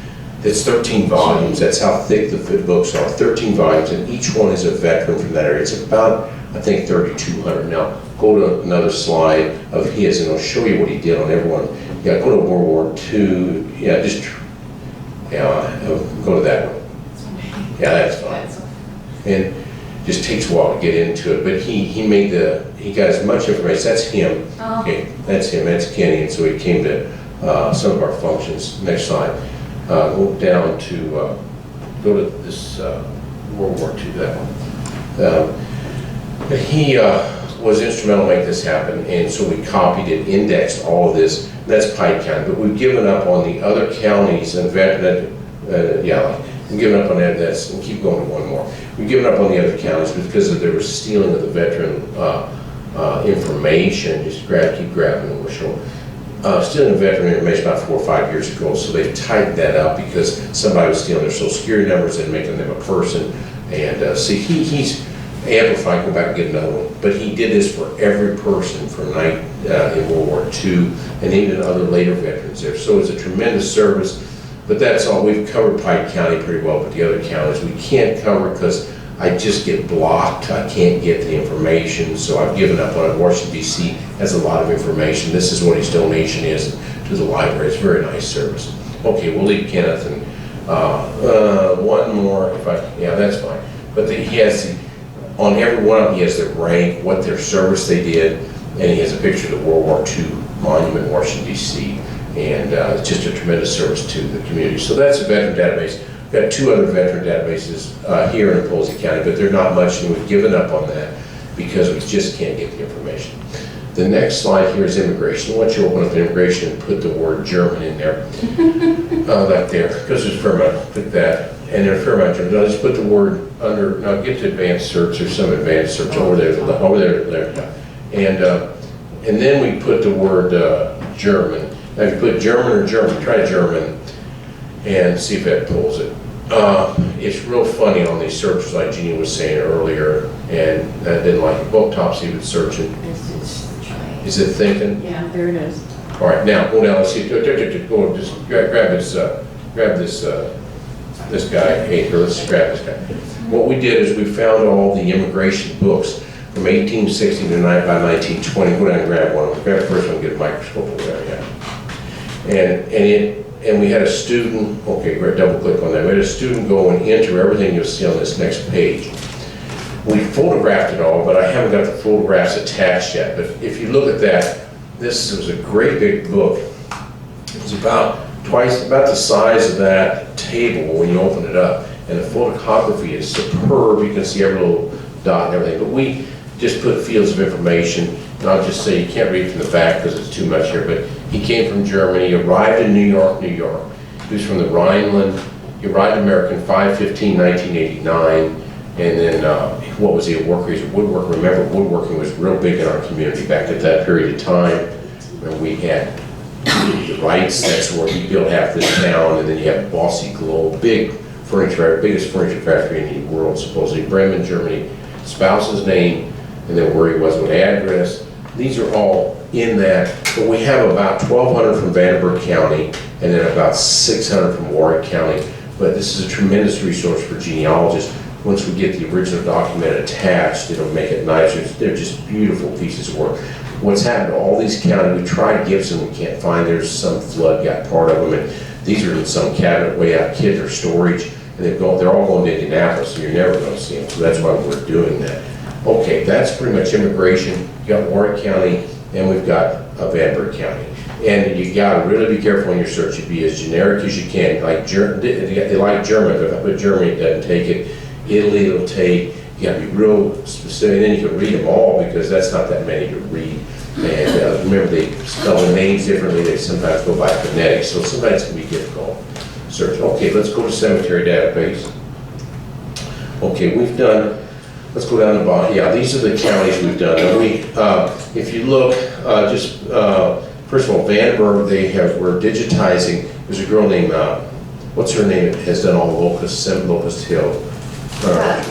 It's 13 volumes, that's how thick the books are, 13 volumes, and each one is a veteran from that area. It's about, I think, 3,200. Now, go to another slide of his, and I'll show you what he did on everyone. Yeah, go to World War II, yeah, go to that one. Yeah, that's fine. And just takes a while to get into it, but he got as much information. That's him. Oh. Okay, that's him. That's Kenny. And so he came to some of our functions. Next slide. Go down to go to this World War II. That one. He was instrumental in making this happen, and so we copied it, indexed all of this. That's Pike County, but we've given up on the other counties and we've given up on that. And keep going to one more. We've given up on the other counties because there was stealing of the veteran information. Just keep grabbing and we'll show. Stealing of veteran information about 4 or 5 years ago, so they've tightened that up because somebody was stealing their social security numbers and making them a person. And see, he's amplified. Go back and get another one. But he did this for every person from in World War II and even other later veterans there. So it's a tremendous service. But that's all. We've covered Pike County pretty well, but the other counties we can't cover because I just get blocked. I can't get the information, so I've given up on it. Washington, D.C. has a lot of information. This is what his donation is to the library. It's a very nice service. Okay, we'll leave Kenneth and one more. Yeah, that's fine. But he has on every one of them, he has their rank, what their service they did, and he has a picture of the World War II monument in Washington, D.C. And it's just a tremendous service to the community. So that's a veteran database. We've got 2 other veteran databases here in Posey County, but they're not much, and we've given up on that because we just can't get the information. The next slide here is immigration. I want you to open up immigration and put the word German in there. That there, because there's a fair amount. Put that, and there's a fair amount of German. Now just put the word under. Now get to advanced search. There's some advanced search over there. And then we put the word German. Now if you put German or German, try German, and see if that pulls it. It's real funny on these searches, like Jeannie was saying earlier, and I didn't like it. Book Topsy was searching. Is it thinking? Yeah, there it is. All right, now go down. Let's see. Go just grab this. Grab this. This guy. Hey, let's grab this guy. What we did is we found all the immigration books from 1860 to about 1920. Go down and grab one. Grab the first one. Get a microscope over there. Yeah. And we had a student. Okay, great. Double click on that. We had a student go and enter everything you'll see on this next page. We photographed it all, but I haven't got the photographs attached yet. But if you look at that, this was a great big book. It was about the size of that table when you open it up. And the photography is superb. You can see every little dot and everything. But we just put fields of information. And I'll just say, you can't read from the back because it's too much here, but he came from Germany, arrived in New York. He was from the Rhineland. He arrived in America in 5/15/1989. And then, what was he, a worker? He's a woodworker. Remember, woodworking was real big in our community back at that period of time. And we had the Wrights, that's where he built half this town. And then you have Bossy Globe, big furniture, biggest furniture factory in the world, supposedly. Bremen, Germany, spouse's name, and then where he was, what address. These are all in that. But we have about 1,200 from Vanderburgh County, and then about 600 from Warwick County. But this is a tremendous resource for genealogists. Once we get the original document attached, it'll make it nicer. They're just beautiful pieces of work. What's happened to all these counties, we tried Gibson, we can't find, there's some flood got part of them, and these are in some cabinet way out, kids or storage, and they're all going to Indianapolis, so you're never going to see them, so that's why we're doing that. Okay, that's pretty much immigration. You got Warwick County, and we've got Vanderburgh County. And you got to really be careful in your search. You be as generic as you can. Like they like German, but if I put Germany, it doesn't take it. Italy, it'll take. You got to be real specific. And then you can read them all because that's not that many to read. And remember, they spell the names differently. They sometimes go by phonetics, so sometimes it can be difficult to search. Okay, let's go to cemetery database. Okay, we've done. Let's go down the bottom. Yeah, these are the counties we've done. And if you look, first of all, Vandenberg, we're digitizing. There's a girl named what's her name, has done all Locust Hill.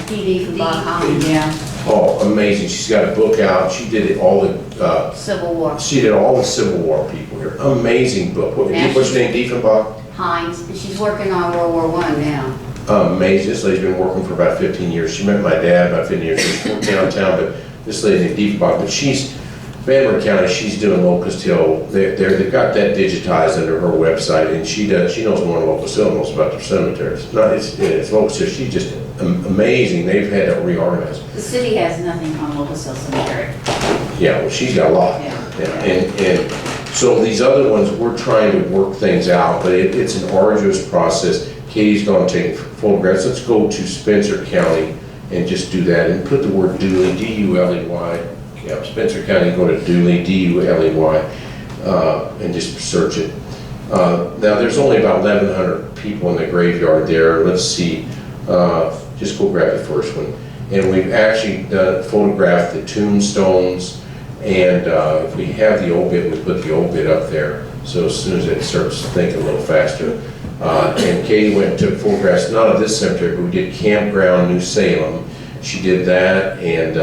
PD from Bob Holland, yeah. Oh, amazing, she's got a book out, she did all the, Civil War. she did all the Civil War people here, amazing book. What's your name, Diefenbach? Hines, and she's working on World War I now. Amazing, this lady's been working for about 15 years, she met my dad about 15 years, she's from downtown, but this lady named Diefenbach, but she's, Van Buren County, she's doing Locust Hill, they've got that digitized under her website, and she knows more than Locust Hill knows about their cemeteries. No, it's Locust Hill, she's just amazing, they've had to reorganize. The city has nothing on Locust Hill Cemetery. Yeah, well, she's got a lot. Yeah. And so these other ones, we're trying to work things out, but it's an arduous process. Katie's gonna take photographs, let's go to Spencer County and just do that, and put the word Dooley, D-U-L-E-Y. Yeah, Spencer County, go to Dooley, D-U-L-E-Y, and just search it. Now, there's only about 1,100 people in the graveyard there. Let's see, just go grab the first one. And we've actually photographed the tombstones, and if we have the obit, we put the obit up there. So as soon as it starts thinking a little faster. And Katie went and took photographs, not of this cemetery, but we did Campground New Salem. She did that, and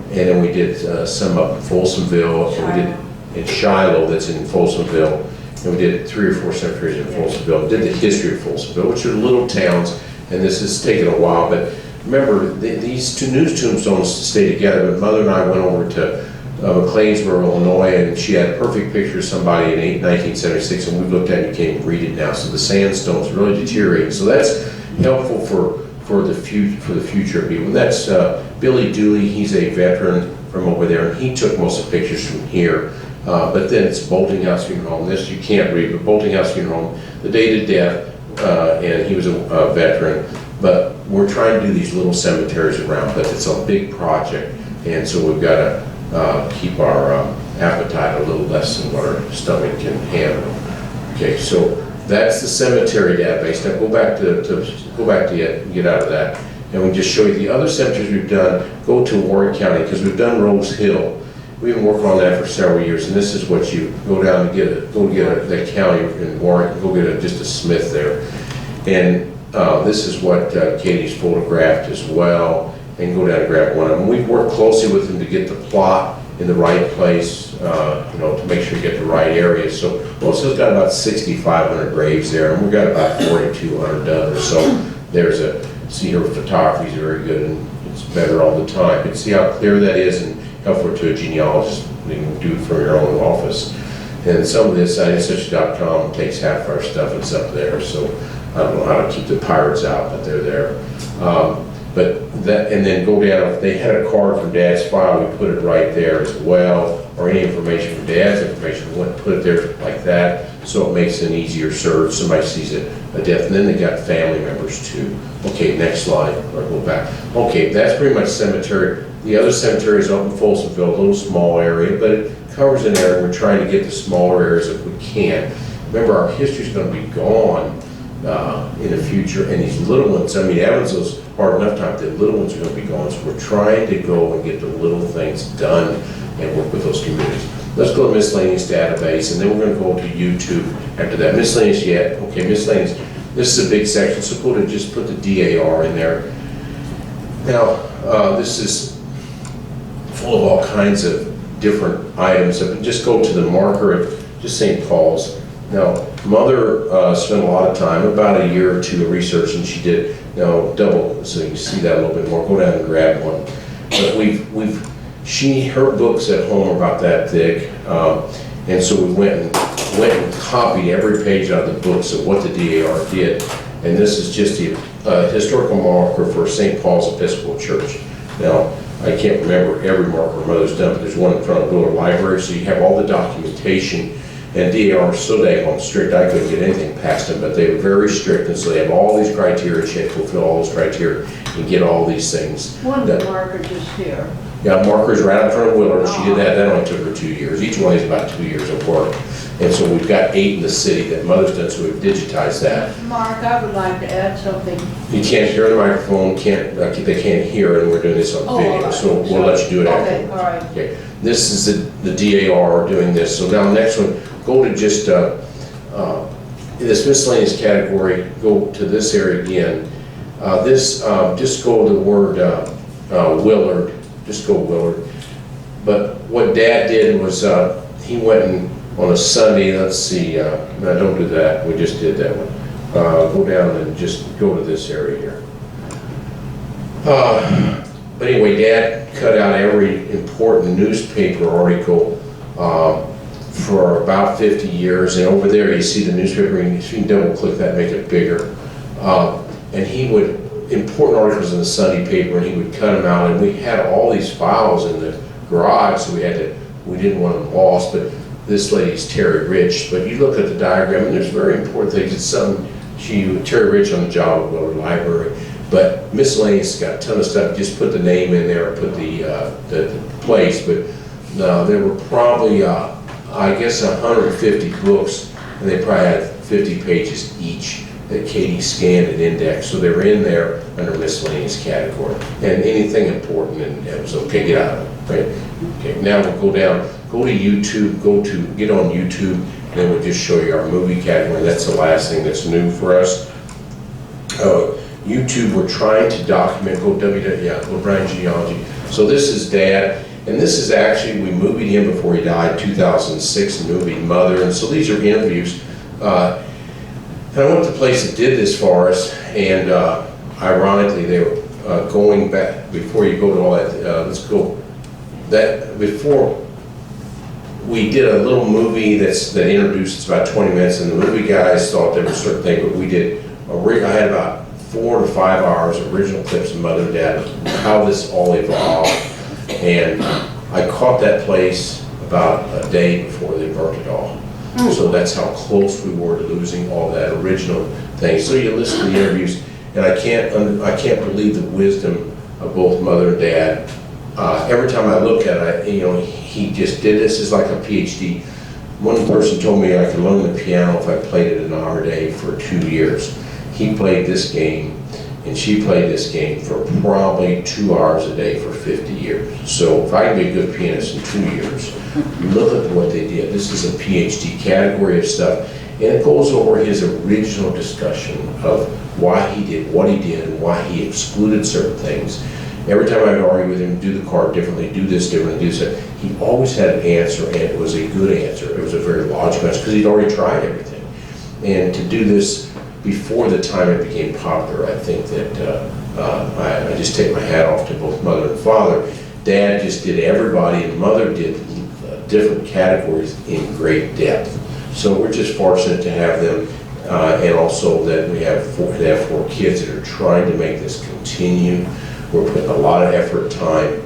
then we did some up in Folsomville, and we did in Shiloh, that's in Folsomville, and we did 3 or 4 cemeteries in Folsomville. Did the history of Folsomville, which are little towns, and this has taken a while, but remember, these two new tombstones stay together, but Mother and I went over to McLeansboro, Illinois, and she had a perfect picture of somebody in 1976, and we looked at it and you can't even read it now, so the sandstone's really deteriorating, so that's helpful for the future of people. And that's Billy Dooley, he's a veteran from over there, and he took most of the pictures from here. But then it's Bolting House Funeral Home. This you can't read, but Bolting House Funeral Home, the date of death, and he was a veteran. But we're trying to do these little cemeteries around, but it's a big project, and so we've got to keep our appetite a little less than what our stomach can handle. Okay, so that's the cemetery database. Now go back to get out of that, and we just show you the other cemeteries we've done. Go to Warren County, because we've done Rose Hill. We've been working on that for several years, and this is what you go down and get that county in Warren, go get just a Smith there. And this is what Katie's photographed as well, and go down and grab one of them. We've worked closely with them to get the plot in the right place, to make sure you get the right area. So most of us got about 6,500 graves there, and we've got about 4,200 done or so. See her photography is very good, and it's better all the time. You can see how clear that is, and helpful to a genealogist. You can do it from your own office. And some of this, ancestry.com takes half our stuff, it's up there, so I don't know how to keep the pirates out, but they're there. And then go down, if they had a card from Dad's file, we put it right there as well, or any information from Dad's information, we put it there like that, so it makes an easier search. Somebody sees a death, and then they got family members too. Okay, next slide, or go back. Okay, that's pretty much cemetery. The other cemetery is up in Folsomville, a little small area, but it covers an area. We're trying to get the smaller areas if we can. Remember, our history's going to be gone in the future, and these little ones, I mean, Evansville's hard enough time, the little ones are going to be gone, so we're trying to go and get the little things done and work with those communities. Let's go to miscellaneous database, and then we're going to go to YouTube after that. Miscellaneous yet? Okay, miscellaneous. This is a big section, so just put the DAR in there. Now, this is full of all kinds of different items. Just go to the marker at just St. Paul's. Now, Mother spent a lot of time, about a year or two of research, and she did, double, so you can see that a little bit more. Go down and grab one. But her books at home are about that thick, and so we went and copied every page out of the books of what the DAR did. And this is just the historical marker for St. Paul's Episcopal Church. Now, I can't remember every marker Mother's done, but there's one in front of the Willard Library, so you have all the documentation. And DAR is so daggone strict, I couldn't get anything past them, but they were very strict, and so they have all these criteria, she had to fulfill all those criteria and get all these things. One marker just here. Yeah, markers right in front of Willard. She did that. That only took her 2 years. Each one is about 2 years of work. And so we've got 8 in the city that Mother's done, so we've digitized that. Mark, I would like to add something. You can't hear the microphone, they can't hear, and we're doing this on video, right. so we'll let you do it after. Okay, all right. Okay, this is the DAR doing this. So now next one, go to just in this miscellaneous category, go to this area again. Just go to the word Willard, just go Willard. But what Dad did was he went and on a Sunday, let's see, no, don't do that, we just did that one. Go down and just go to this area here. But anyway, Dad cut out every important newspaper article for about 50 years, and over there you see the newspaper, and you can double click that, make it bigger. And he would, important articles in the Sunday paper, and he would cut them out, and we had all these files in the garage, so we didn't want them lost, but this lady's Terry Rich, but you look at the diagram, and there's very important things. It's something, Terry Rich on the job at Willard Library, but miscellaneous got a ton of stuff. Just put the name in there, put the place, but no, there were probably, I guess 150 books, and they probably had 50 pages each that Katie scanned and indexed, so they were in there under miscellaneous category. And anything important, and it was okay, get out of it, right? Okay, now we'll go down, go to YouTube, get on YouTube, and then we'll just show you our movie category. That's the last thing that's new for us. YouTube, we're trying to document, go Brian Genealogy. So this is Dad, and this is actually, we movied him before he died, 2006, and movied Mother, and so these are interviews. And I went to the place that did this for us, and ironically, they were going back, before you go to all that, before we did a little movie that introduced, it's about 20 minutes, and the movie guys thought there was a certain thing, but we did, I had about 4 to 5 hours of original clips of Mother and Dad, how this all evolved, and I caught that place about a day before they burnt it all. So that's how close we were to losing all that original thing. So you listen to the interviews, and I can't believe the wisdom of both Mother and Dad. Every time I look at it, he just did this is like a PhD. One person told me I could learn the piano if I played it an hour a day for 2 years. He played this game, and she played this game for probably 2 hours a day for 50 years. So if I can be a good pianist in 2 years, look at what they did. This is a PhD category of stuff, and it goes over his original discussion of why he did what he did and why he excluded certain things. Every time I would argue with him, do the card differently, do this differently, do this, he always had an answer, and it was a good answer. It was a very logical answer, because he'd already tried everything. And to do this before the time it became popular, I think that I just take my hat off to both Mother and Father. Dad just did everybody, and Mother did different categories in great depth. So we're just fortunate to have them, and also that they have 4 kids that are trying to make this continue. We're putting a lot of effort, time,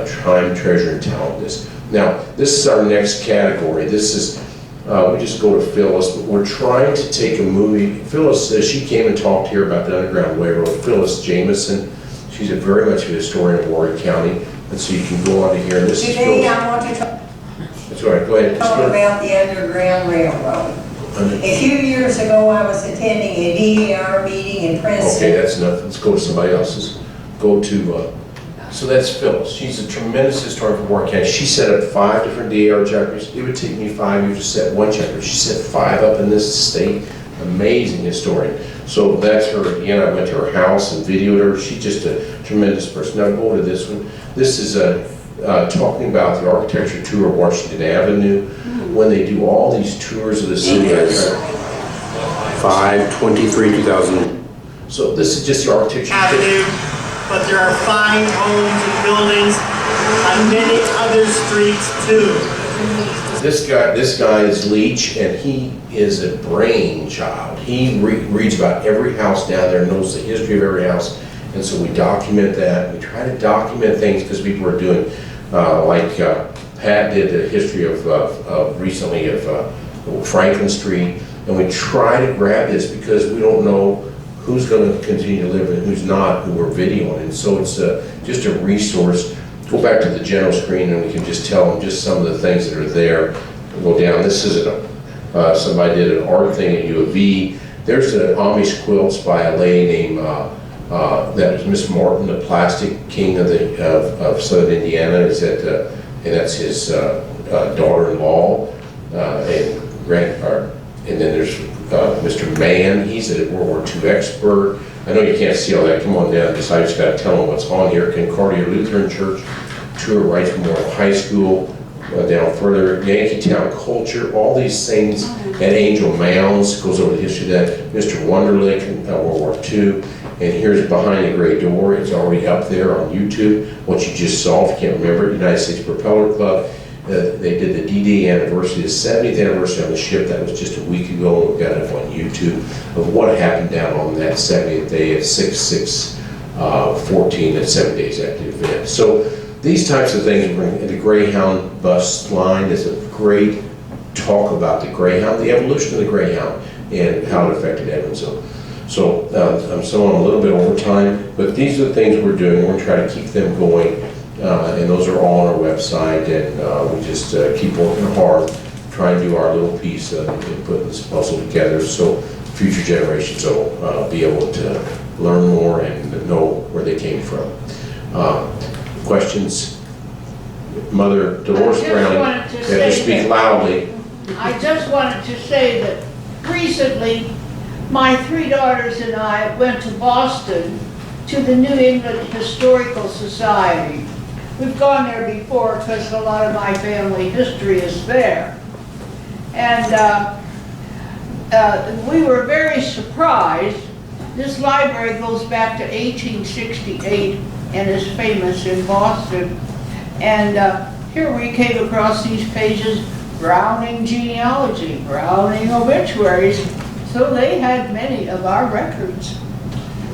treasure, and talent in this. Now, this is our next category. This is, we just go to Phyllis, but we're trying to take a movie. Phyllis, she came and talked here about the Underground Railroad. Phyllis Jamison, she's very much a historian of Warren County, and so you can go on to here. And this is Today I want to talk That's all right, go ahead. about the Underground Railroad. A few years ago, I was attending a DER meeting in Princeton. Okay, that's enough. Let's go to somebody else's. Go to, so that's Phyllis. She's a tremendous historian from Warren County. She set up 5 different DER chapters. It would take me 5 years to set one chapter. She set 5 up in this state. Amazing historian. So that's her. Again, I went to her house and videoed her. She's just a tremendous person. Now go to this one. This is talking about the architecture tour of Washington Avenue. When they do all these tours of the city. 5/23/2000. So this is just the architecture Avenue, but there are fine homes and buildings on many other streets too. This guy is Leach, and he is a brainchild. He reads about every house down there, knows the history of every house, and so we document that. We try to document things because people are doing, like Pat did the history of recently of Franklin Street, and we try to grab this because we don't know who's going to continue to live and who's not, who we're videoing, and so it's just a resource. Go back to the general screen and we can just tell them just some of the things that are there. We'll go down. This is somebody did an art thing at U of V. There's an Amish quilts by a lady named that was Miss Martin, the plastic king of Southern Indiana. And that's his daughter-in-law and then there's Mr. Mann, he's a World War II expert. I know you can't see all that, come on down, I just gotta tell them what's on here. Concordia Lutheran Church, tour Rice Memorial High School, down further, Yankeetown culture, all these things, at Angel Mounds, goes over the history of that. Mr. Wonderlick, World War II, and here's Behind the Great Door, it's already up there on YouTube. What you just saw, if you can't remember, United States Propeller Club, they did the D-Day anniversary, the 70th anniversary on the ship, that was just a week ago, and we got it up on YouTube, of what happened down on that 70th day at 6/6/14, at 7 days after the event. So these types of things bring the Greyhound bus line is a great talk about the Greyhound, the evolution of the Greyhound, and how it affected Evansville. So I'm still on a little bit over time, but these are the things we're doing. We're trying to keep them going, and those are all on our website, and we just keep working hard, trying to do our little piece in putting this puzzle together so future generations will be able to learn more and know where they came from. Questions? Mother Dolores Brown, you have to speak loudly. I just wanted to say that recently, my 3 daughters and I went to Boston to the New England Historical Society. We've gone there before because a lot of my family history is there. And we were very surprised. This library goes back to 1868 and is famous in Boston. And here we came across these pages, Browning Genealogy, Browning Obituaries. So they had many of our records,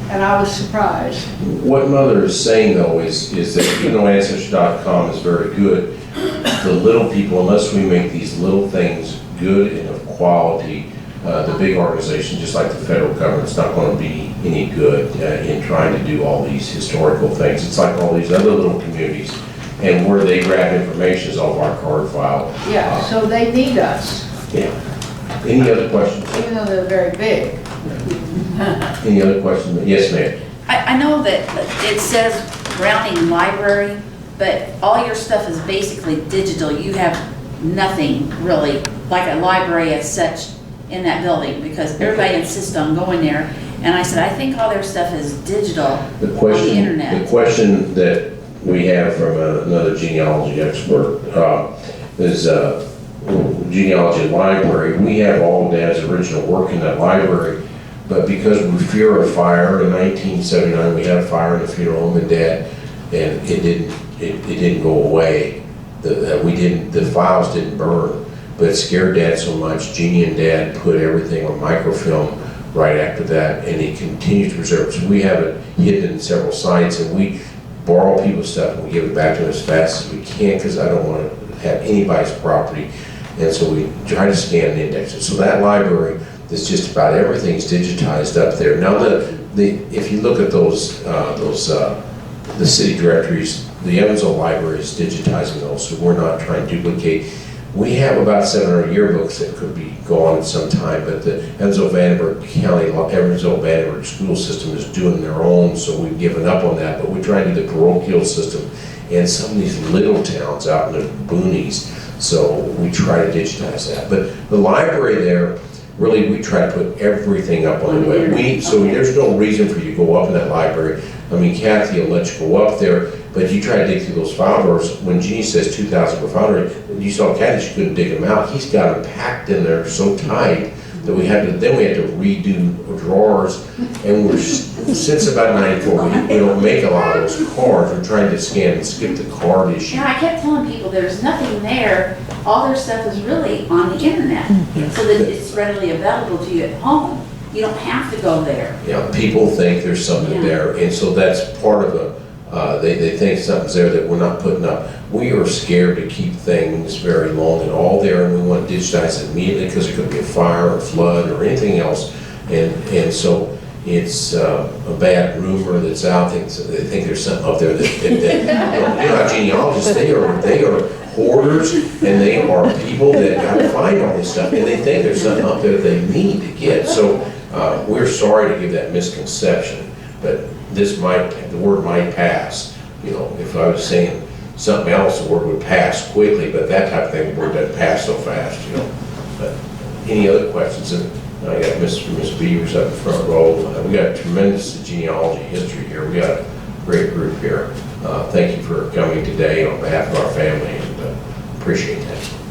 and I was surprised. What Mother is saying, though, is that even though Ancestry.com is very good, the little people, unless we make these little things good and of quality, the big organization, just like the federal government, is not going to be any good in trying to do all these historical things. It's like all these other little communities, and where they grab information is off our card file. Yeah, so they need us. Yeah. Any other questions? Even though they're very big. Any other questions? Yes, ma'am. I know that it says Browning Library, but all your stuff is basically digital. You have nothing really like a library as such in that building, because everybody insists on going there. And I said, I think all their stuff is digital on the internet. The question that we have from another genealogy expert is genealogy library. We have all of Dad's original work in that library, but because we fear a fire in 1979, we had a fire in the funeral home and Dad, and it didn't go away. The files didn't burn, but it scared Dad so much. Jeannie and Dad put everything on microfilm right after that, and he continues to preserve it. So we have it hidden in several sites, and we borrow people's stuff and we give it back to them as fast as we can, because I don't want to have anybody's property. And so we try to scan and index it. So that library, that's just about everything's digitized up there. Now, if you look at those the city directories, the Evansville library is digitizing those, so we're not trying to duplicate. We have about 700 yearbooks that could be gone at some time, but the Evansville-Vandenberg County, Evansville-Vandenberg school system is doing their own, so we've given up on that, but we try to do the parochial system and some of these little towns out in the boonies, so we try to digitize that. But the library there, really, we try to put everything up on the web. So there's no reason for you to go up in that library. I mean, Kathy will let you go up there, but if you try to dig through those file drawers, when Jeannie says 2,000 per file drawer, you saw Kathy, she couldn't dig them out. He's got them packed in there so tight that we had to redo drawers, and since about 94, we don't make a lot of those cards. We're trying to scan and skip the card issue. And I kept telling people there's nothing there. All their stuff is really on the internet, so that it's readily available to you at home. You don't have to go there. Yeah, people think there's something there, and so that's part of they think something's there that we're not putting up. We are scared to keep things very long and all there, and we want to digitize it immediately because it could be a fire or flood or anything else, and so it's a bad rumor that's out. They think there's something up there that you're not genealogists. They are hoarders, and they are people that got to find all this stuff, and they think there's something up there that they need to get. So we're sorry to give that misconception, but the word might pass. You know, if I was saying something else, the word would pass quickly, but that type of thing, the word doesn't pass so fast, you know. But any other questions? And I got Miss Beavers up in the front row. We got tremendous genealogy history here. We got a great group here. Thank you for coming today on behalf of our family, and appreciate that.